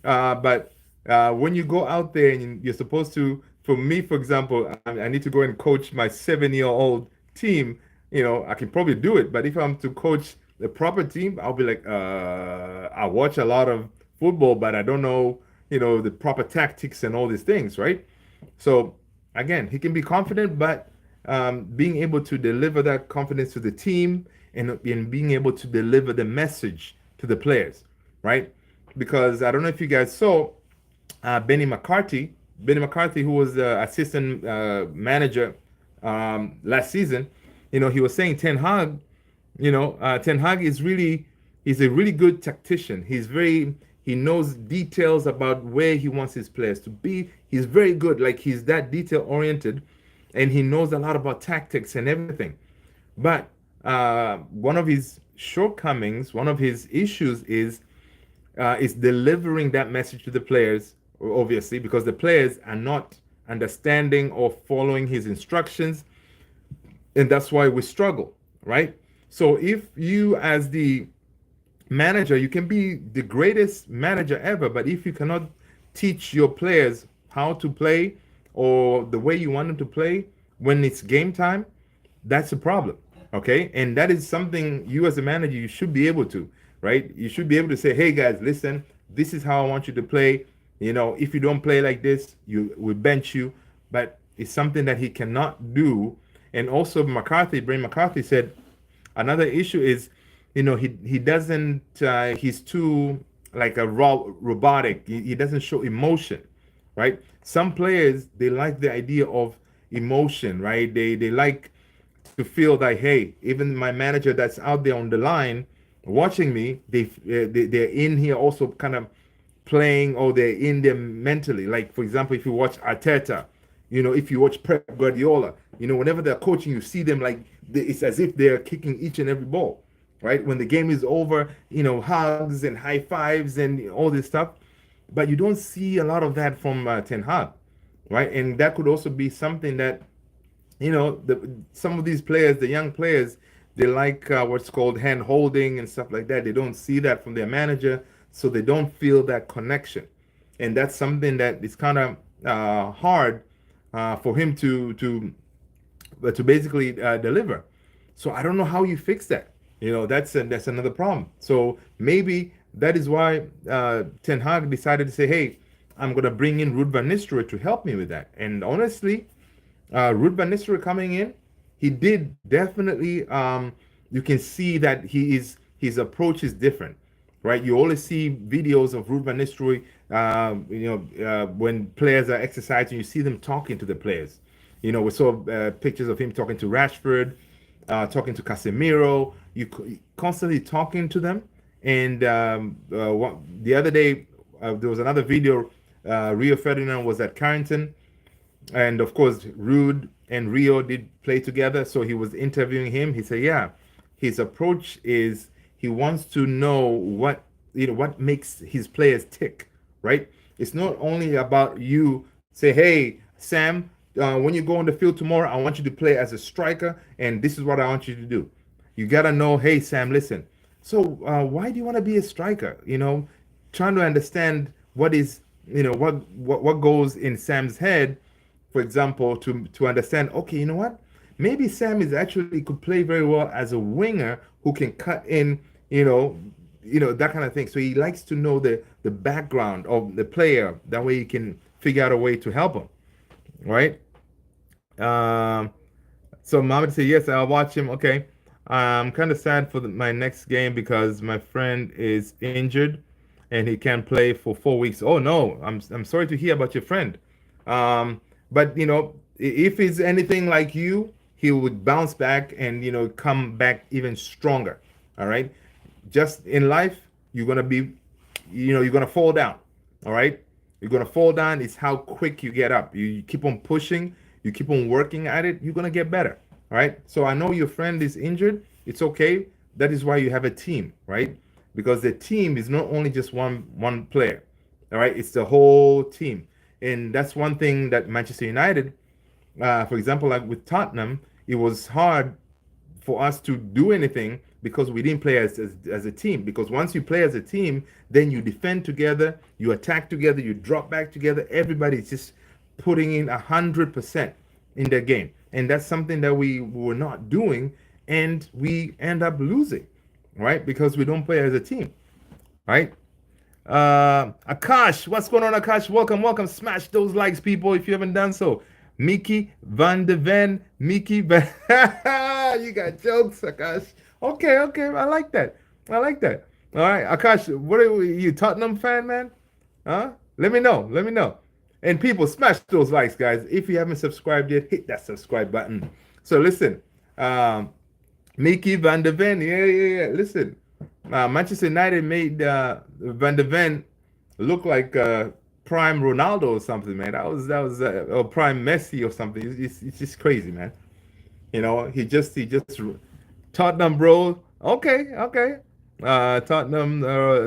But when you go out there and you're supposed to, for me, for example, I need to go and coach my 7-year-old team. I can probably do it. But if I'm to coach the proper team, I'll be like, I watch a lot of football, but I don't know, the proper tactics and all these things, right? So again, he can be confident, but being able to deliver that confidence to the team and being able to deliver the message to the players, right? Because I don't know if you guys saw Benny McCarthy, who was the assistant manager last season. He was saying Ten Hag, Ten Hag is he's a really good tactician. He knows details about where he wants his players to be. He's very good. Like, he's that detail oriented, and he knows a lot about tactics and everything. But one of his shortcomings, one of his issues is delivering that message to the players, obviously, because the players are not understanding or following his instructions, and that's why we struggle, right? So if you, as the manager, you can be the greatest manager ever, but if you cannot teach your players how to play or the way you want them to play when it's game time, that's a problem. Okay, and that is something you as a manager, you should be able to, right? You should be able to say, hey guys, listen, this is how I want you to play. If you don't play like this, we bench you. But it's something that he cannot do. And also Brian McCarthy said another issue is, he doesn't, he's too like a robotic. He doesn't show emotion, right? Some players, they like the idea of emotion, right? They like to feel like, hey, even my manager that's out there on the line watching me, they're in here also kind of playing, or they're in there mentally. Like, for example, if you watch Arteta, if you watch Pep Guardiola, whenever they're coaching, you see them like, it's as if they're kicking each and every ball, right? When the game is over, hugs and high fives and all this stuff. But you don't see a lot of that from Ten Hag, right? And that could also be something that, some of these players, the young players, They like what's called hand holding and stuff like that. They don't see that from their manager, so they don't feel that connection, and that's something that is kind of hard for him to basically deliver. So I don't know how you fix that. That's another problem. So maybe that is why Ten Hag decided to say, "Hey, I'm gonna bring in Ruud van Nistelrooy to help me with that." And honestly, Ruud van Nistelrooy coming in, he did definitely. You can see that his approach is different, right? You always see videos of Ruud van Nistelrooy, when players are exercising, you see them talking to the players. We saw pictures of him talking to Rashford, talking to Casemiro. Constantly talking to them. And the other day, there was another video. Rio Ferdinand was at Carrington, and of course Ruud and Rio did play together, so he was interviewing him. He said, yeah, his approach is he wants to know what makes his players tick, right? It's not only about you say, hey Sam, when you go on the field tomorrow, I want you to play as a striker, and this is what I want you to do. You gotta know, hey Sam, listen, so why do you want to be a striker? Trying to understand what is, what goes in Sam's head, for example, to understand, okay, you know what? Maybe Sam is actually could play very well as a winger who can cut in, that kind of thing. So he likes to know the background of the player. That way he can figure out a way to help him, right? Um, so Mohammed said, yes, I'll watch him. Okay. I'm kind of sad for my next game because my friend is injured and he can't play for 4 weeks. Oh no, I'm sorry to hear about your friend. But if he's anything like you, he would bounce back and come back even stronger. All right. Just in life, you're gonna be, you're gonna fall down. All right. You're gonna fall down. It's how quick you get up. You keep on pushing. You keep on working at it. You're gonna get better. All right. So I know your friend is injured. It's okay. That is why you have a team, right? Because the team is not only just one player. All right. It's the whole team, and that's one thing that Manchester United, for example, like with Tottenham, it was hard for us to do anything because we didn't play as a team. Because once you play as a team, then you defend together, you attack together, you drop back together. Everybody's just putting in 100% in their game, and that's something that we were not doing, and we end up losing, right? Because we don't play as a team, right? Akash, what's going on, Akash? Welcome. Smash those likes, people, if you haven't done so. Mickey Van de Ven, you got jokes, Akash. Okay, I like that. All right, Akash, what are you, Tottenham fan, man? Huh? Let me know. And people, smash those likes, guys. If you haven't subscribed yet, hit that subscribe button. So listen, Mickey Van de Ven, yeah. Listen, Manchester United made Van de Ven look like prime Ronaldo or something, man. That was or prime Messi or something. It's just crazy, man. He just Tottenham, bro. Okay. Tottenham,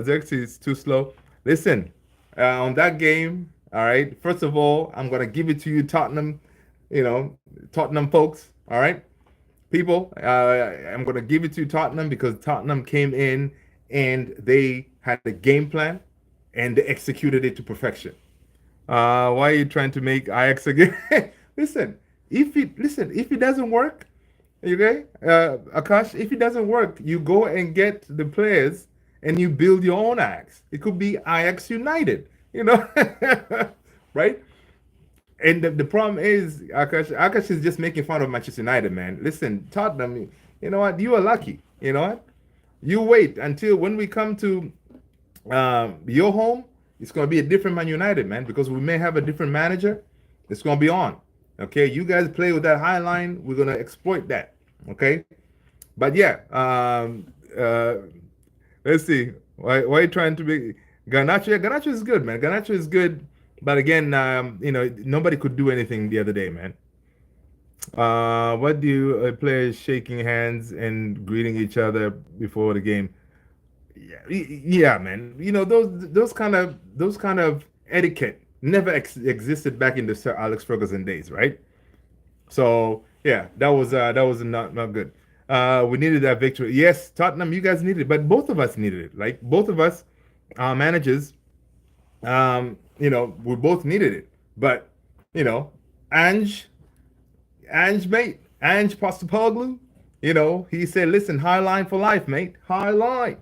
Xerxes is too slow. Listen, on that game, all right. First of all, I'm gonna give it to you, Tottenham. Tottenham folks. All right, people. I'm gonna give it to Tottenham because Tottenham came in and they had a game plan and they executed it to perfection. Why are you trying to make Ajax again? Listen, if it doesn't work, okay, Akash, if it doesn't work, you go and get the players and you build your own Ajax. It could be Ajax United, right? And the problem is, Akash is just making fun of Manchester United, man. Listen, Tottenham, you know what? You are lucky. You know what? You wait until when we come to your home, it's going to be a different Man United, man, because we may have a different manager. It's going to be on. Okay, you guys play with that high line. We're going to exploit that. Okay, but yeah, let's see. Why are you trying to be Garnacho? Yeah, Garnacho is good, man. Garnacho is good, but again, nobody could do anything the other day, man. What do you players shaking hands and greeting each other before the game? Yeah, man. Those kind of etiquette never existed back in the Sir Alex Ferguson days, right? So yeah, that was not good. We needed that victory. Yes, Tottenham, you guys needed it, but both of us needed it. Like both of us, our managers, we both needed it. But Ange, Ange Postopoglu, he said, "Listen, high line for life, mate, high line."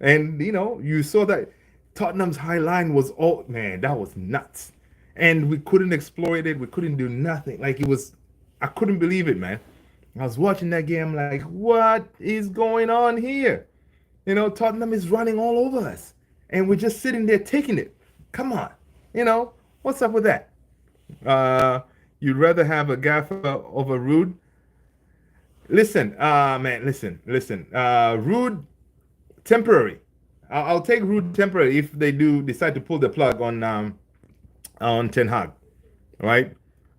And you saw that Tottenham's high line was all man, that was nuts. And we couldn't exploit it. We couldn't do nothing. Like it was, I couldn't believe it, man. I was watching that game like, what is going on here? Tottenham is running all over us. And we're just sitting there taking it. Come on. What's up with that? You'd rather have a gaffer over Rude? Listen, man, listen. Rude, temporary. I'll take Rude temporary if they do decide to pull the plug on Ten Hag, right?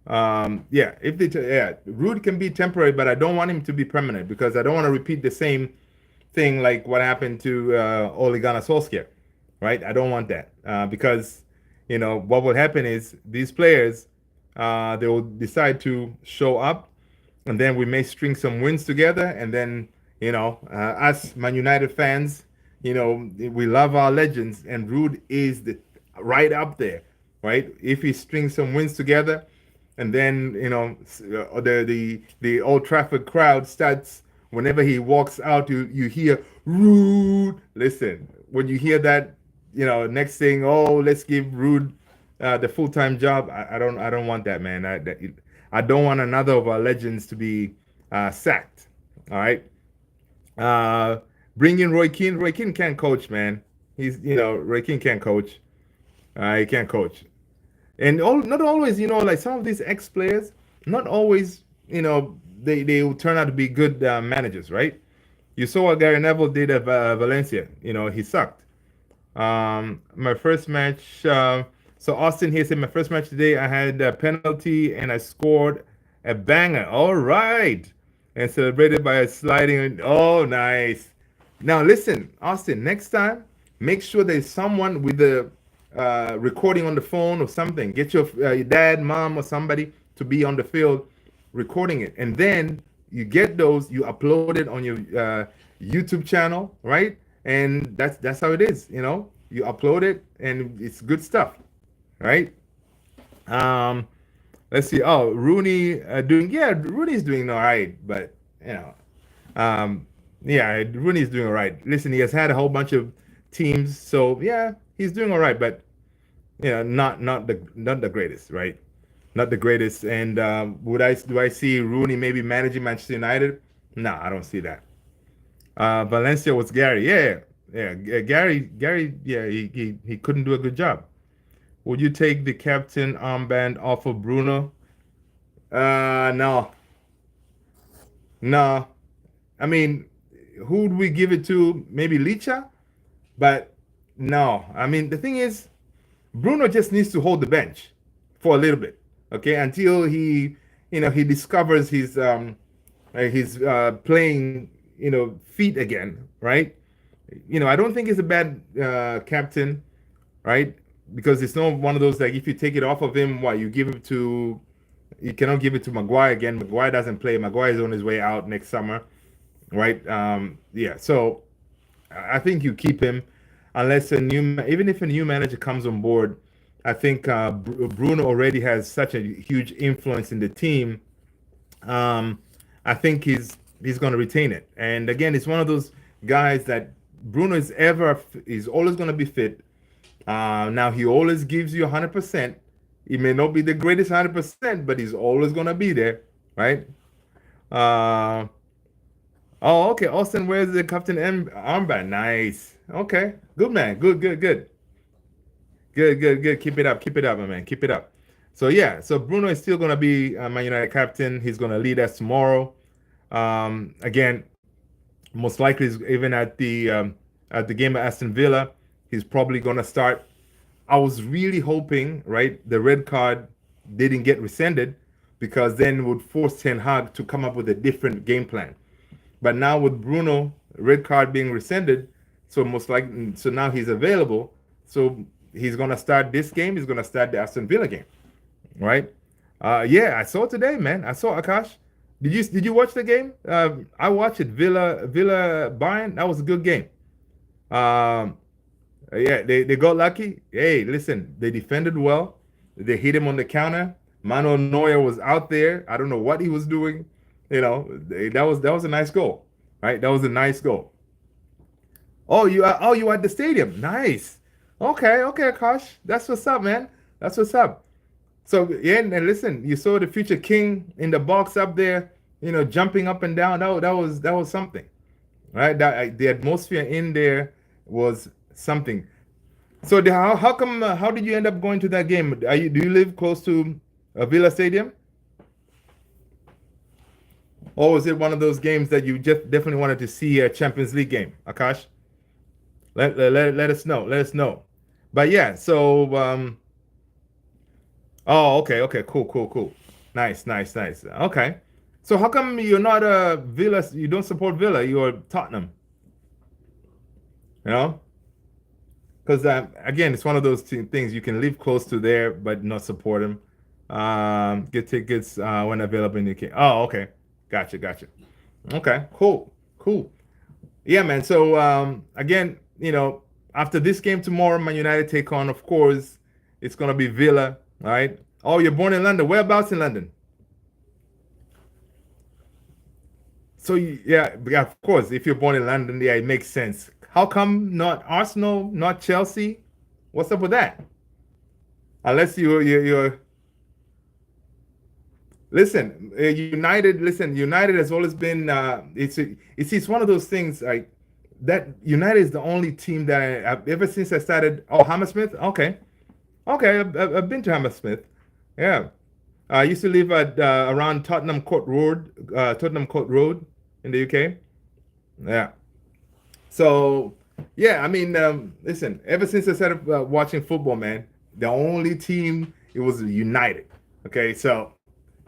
Yeah, if Rude can be temporary, but I don't want him to be permanent because I don't want to repeat the same thing like what happened to Ole Gunnar Solskjaer, right? I don't want that because what will happen is these players they will decide to show up, and then we may string some wins together, and then us Man United fans, we love our legends, and Rude is right up there, right? If he strings some wins together, and then the Old Trafford crowd starts whenever he walks out, you hear Rude. Listen, when you hear that, next thing, oh, let's give Rude the full-time job. I don't want that, man. I don't want another of our legends to be sacked. All right. Bring in Roy Keane. Roy Keane can't coach, man. Roy Keane can't coach. He can't coach. And not always, like some of these ex-players, not always, they will turn out to be good managers, right? You saw what Gary Neville did at Valencia. He sucked. My first match, so Austin here said, my first match today, I had a penalty and I scored a banger. All right. And celebrated by a sliding. Oh, nice. Now, listen, Austin, next time, make sure there's someone with the recording on the phone or something. Get your dad, mom, or somebody to be on the field recording it. And then you get those, you upload it on your YouTube channel, right? And that's how it is, You upload it and it's good stuff, right? Let's see. Oh, Rooney's doing all right, but Rooney's doing all right. Listen, he has had a whole bunch of teams, so yeah, he's doing all right, but not the greatest, right? Not the greatest. And do I see Rooney maybe managing Manchester United? No, I don't see that. Valencia was Gary. Yeah. Gary. Yeah, he couldn't do a good job. Would you take the captain armband off of Bruno? No. I mean, who would we give it to? Maybe Licha? But no. I mean, the thing is, Bruno just needs to hold the bench for a little bit, okay, until he discovers his playing, feet again, right? I don't think he's a bad captain, right? Because it's not one of those like if you take it off of him, you cannot give it to Maguire again. Maguire doesn't play. Maguire is on his way out next summer, right? Yeah. So I think you keep him unless even if a new manager comes on board. I think Bruno already has such a huge influence in the team. I think he's going to retain it. And again, it's one of those guys that Bruno is always going to be fit. Now he always gives you 100%. He may not be the greatest 100%, but he's always going to be there, right? Oh, okay. Austin wears the captain armband. Nice. Okay. Good, man. Good. Keep it up, my man. Keep it up. So, yeah. So, Bruno is still going to be Man United captain. He's going to lead us tomorrow. Again, most likely, even at the game at Aston Villa, he's probably going to start. I was really hoping, right, the red card didn't get rescinded because then it would force Ten Hag to come up with a different game plan. But now with Bruno, red card being rescinded, so now he's available. So he's going to start this game. He's going to start the Aston Villa game, right? Yeah, I saw today, man. I saw Akash. Did you watch the game? I watched it. Villa Bayern. That was a good game. Um, yeah, they got lucky. Hey, listen, they defended well. They hit him on the counter. Manuel Neuer was out there. I don't know what he was doing. That was a nice goal, right? That was a nice goal. Oh, you at the stadium. Nice. Okay, okay, Akash. That's what's up, man. That's what's up. So yeah, and listen, you saw the future king in the box up there, jumping up and down. That was something, right? The atmosphere in there was something. So how come how did you end up going to that game? Do you live close to a Villa Stadium, or was it one of those games that you just definitely wanted to see a Champions League game, Akash? Let us know. Let us know. But yeah, so oh, okay, okay, cool, cool, cool. Nice, nice, nice. Okay. So how come you're not a Villa? You don't support Villa. You're Tottenham. You know, because again, it's one of those things you can live close to there, but not support them. Get tickets when available in the UK. Oh, okay. Gotcha, gotcha. Okay, cool, cool. Yeah, man. So again, after this game tomorrow, Man United take on, of course, it's gonna be Villa, all right? Oh, you're born in London. Whereabouts in London? So yeah, of course, if you're born in London, yeah, it makes sense. How come not Arsenal, not Chelsea? What's up with that? Unless you're listen, United. Listen, United has always been. It's one of those things like that. United is the only team that ever since I started. Oh, Hammersmith. Okay, okay. I've been to Hammersmith. Yeah, I used to live at around Tottenham Court Road in the UK. Yeah. So, yeah, I mean, listen, ever since I started watching football, man, the only team it was United. Okay, so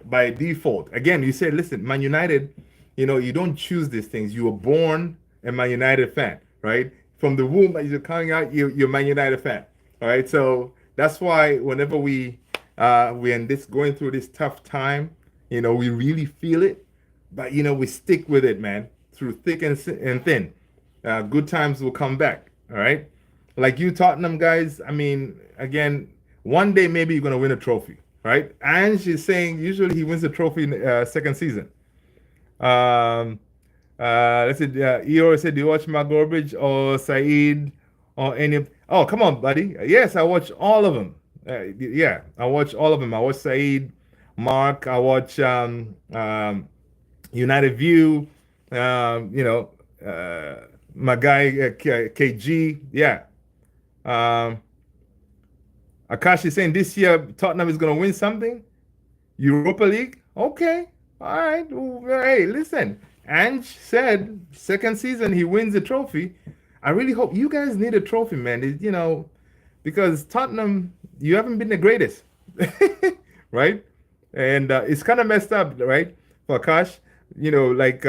by default, again, you say, listen, Man United, you don't choose these things. You were born a Man United fan, right? From the womb as you're coming out, you're a Man United fan. All right, so that's why whenever we're in this going through this tough time, we really feel it, but we stick with it, man, through thick and thin. Good times will come back. All right. Like you Tottenham guys, I mean, again, one day maybe you're gonna win a trophy, right? And she's saying usually he wins the trophy in second season. Um, let's see. Eeyore said, "Do you watch Mark Gorbridge or Saeed or any of?" Oh, come on, buddy. Yes, I watch all of them. Yeah, I watch all of them. I watch Saeed, Mark. I watch United View. My guy KG. Yeah. Um, Akash is saying this year Tottenham is going to win something. Europa League. Okay. All right. Well, hey, listen. Ange said second season he wins the trophy. I really hope you guys need a trophy, man. Because Tottenham, you haven't been the greatest, right? And it's kind of messed up, right? For Akash, like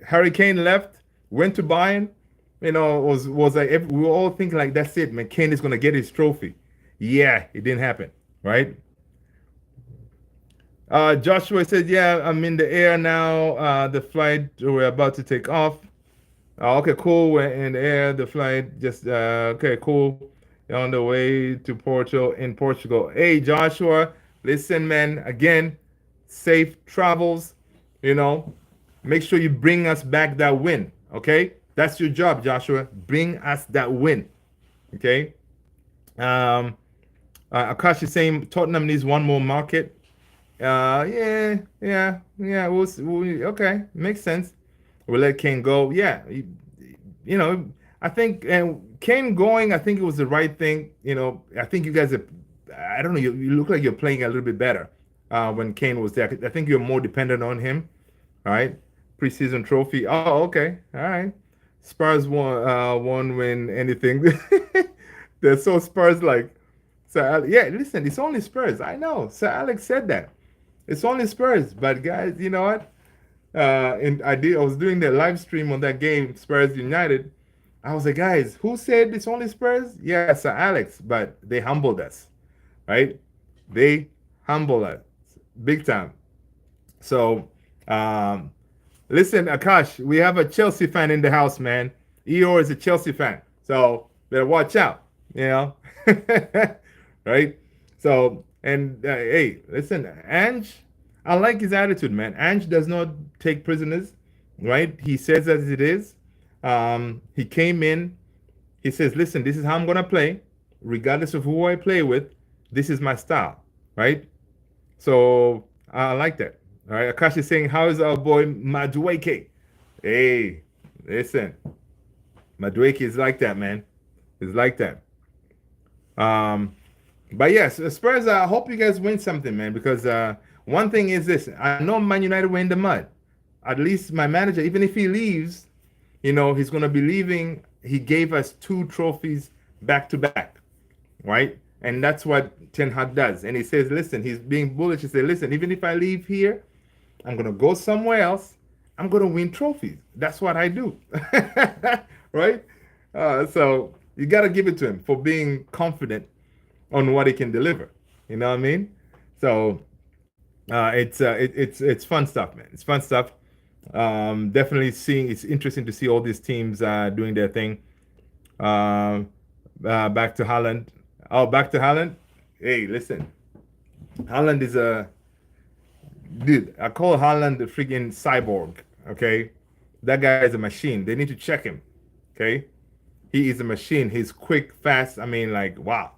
Harry Kane left, went to Bayern. Was like we were all thinking like that's it, man. Kane is gonna get his trophy. Yeah, it didn't happen, right? Joshua said, "Yeah, I'm in the air now. The flight we're about to take off. Okay, cool. We're in the air. The flight just okay, cool. On the way to Porto in Portugal. Hey, Joshua, listen, man. Again, safe travels. You know, make sure you bring us back that win. Okay, that's your job, Joshua. Bring us that win. Okay. Um, Akash is saying Tottenham needs one more market. Yeah. Okay, makes sense. We'll let Kane go. Yeah, I think and Kane going. I think it was the right thing. I think you guys are. I don't know. You look like you're playing a little bit better when Kane was there. I think you're more dependent on him. All right, preseason trophy. Oh, okay. All right. Spurs won win anything. They're so Spurs like. So yeah, listen, it's only Spurs. I know. Sir Alex said that. It's only Spurs, but guys, you know what? And I was doing the live stream on that game, Spurs United. I was like, guys, who said it's only Spurs? Yeah, Sir Alex, but they humbled us, right? They humbled us big time. So, um, listen, Akash, we have a Chelsea fan in the house, man. Eeyore is a Chelsea fan, so better watch out. You know, right? So, and hey, listen, Ange, I like his attitude, man. Ange does not take prisoners, right? He says as it is. He came in. He says, "Listen, this is how I'm gonna play, regardless of who I play with. This is my style, right?" So I like that. All right. Akash is saying, how is our boy Madueke? Hey, listen, Madueke is like that, man. He's like that. Um, but yes, Spurs, I hope you guys win something, man, because one thing is this. I know Man United were in the mud. At least my manager, even if he leaves, he's going to be leaving. He gave us 2 trophies back to back, right? And that's what Ten Hag does. And he says, listen, he's being bullish. He said, listen, even if I leave here, I'm going to go somewhere else. I'm going to win trophies. That's what I do. Right? So you got to give it to him for being confident on what he can deliver. You know what I mean? So it's fun stuff, man. It's fun stuff. Definitely seeing, it's interesting to see all these teams doing their thing. Back to Haaland. Oh, back to Haaland. Hey, listen. Haaland is a dude. I call Haaland the freaking cyborg. Okay, that guy is a machine. They need to check him. Okay, he is a machine. He's quick, fast. I mean, like wow,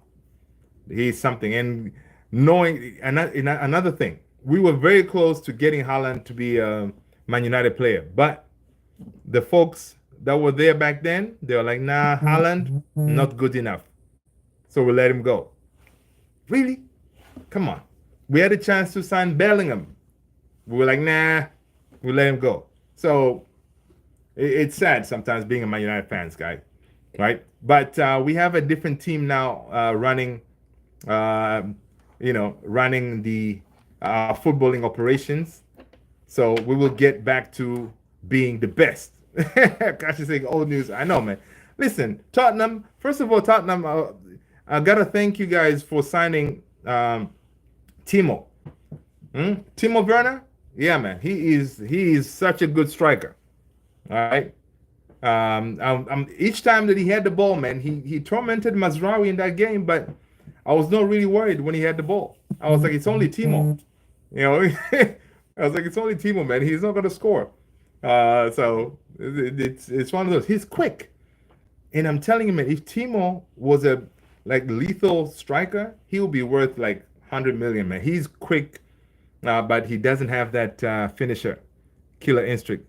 he's something. And knowing another thing, we were very close to getting Haaland to be a Man United player, but the folks that were there back then, they were like, nah, Haaland, not good enough. So we let him go. Really? Come on. We had a chance to sign Bellingham. We were like, nah, we let him go. So it's sad sometimes being a Man United fans, guy, right? But we have a different team now running, running the footballing operations. So we will get back to being the best. Gosh, you're saying old news. I know, man. Listen, Tottenham. First of all, Tottenham. I gotta thank you guys for signing Timo. Timo Werner. Yeah, man. He is such a good striker. All right. Each time that he had the ball, man, he tormented Mazraoui in that game, but I was not really worried when he had the ball. I was like, it's only Timo. I was like, it's only Timo, man. He's not gonna score. So it's one of those. He's quick, and I'm telling you, man, if Timo was a like lethal striker, he would be worth like 100 million, man. He's quick, but he doesn't have that finisher, killer instinct.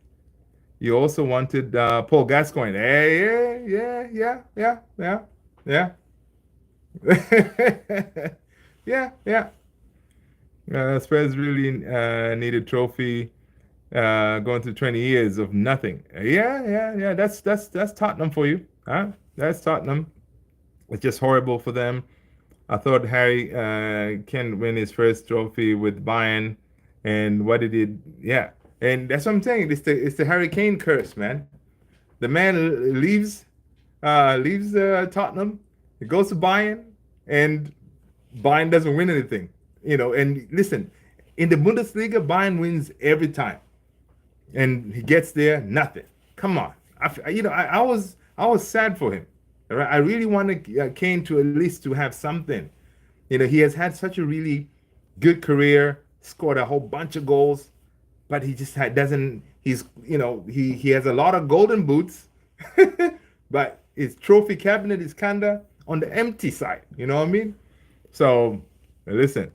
You also wanted Paul Gascoigne. Hey, yeah. Yeah. Spurs really need a trophy. Going through 20 years of nothing. Yeah. That's Tottenham for you, huh? That's Tottenham. It's just horrible for them. I thought Harry can win his first trophy with Bayern, and what did he? Yeah, and that's what I'm saying. It's the Harry Kane curse, man. The man leaves Tottenham, he goes to Bayern, and Bayern doesn't win anything. And listen, in the Bundesliga, Bayern wins every time, and he gets there, nothing. Come on, I was sad for him. Right? I really wanted Kane to at least to have something. He has had such a really good career, scored a whole bunch of goals, but he just doesn't. He has a lot of golden boots, but his trophy cabinet is kinda on the empty side. You know what I mean? So listen,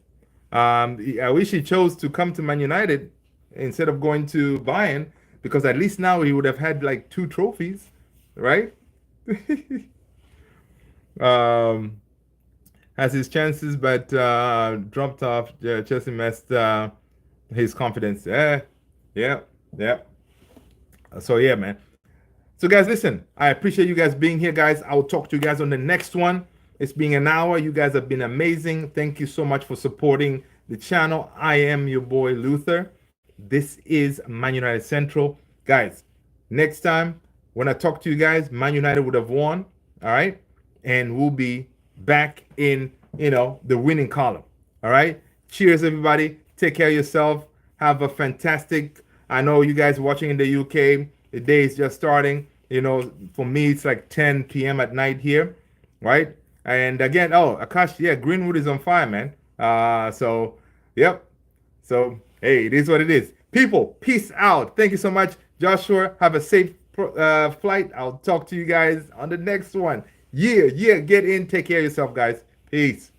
I wish he chose to come to Man United instead of going to Bayern, because at least now he would have had like 2 trophies, right? Has his chances, but dropped off. Chelsea messed his confidence. Yeah. So yeah, man. So guys, listen. I appreciate you guys being here, guys. I will talk to you guys on the next one. It's been an hour. You guys have been amazing. Thank you so much for supporting the channel. I am your boy Luther. This is Man United Central, guys. Next time when I talk to you guys, Man United would have won. All right, and we'll be back in the winning column. All right. Cheers, everybody. Take care of yourself. Have a fantastic. I know you guys watching in the UK. The day is just starting. For me, it's like 10 p.m. at night here, right? And again, oh, Akash, yeah, Greenwood is on fire, man. So, yep. So, hey, it is what it is. People, peace out. Thank you so much, Joshua. Have a safe flight. I'll talk to you guys on the next one. Yeah, get in. Take care of yourself, guys. Peace.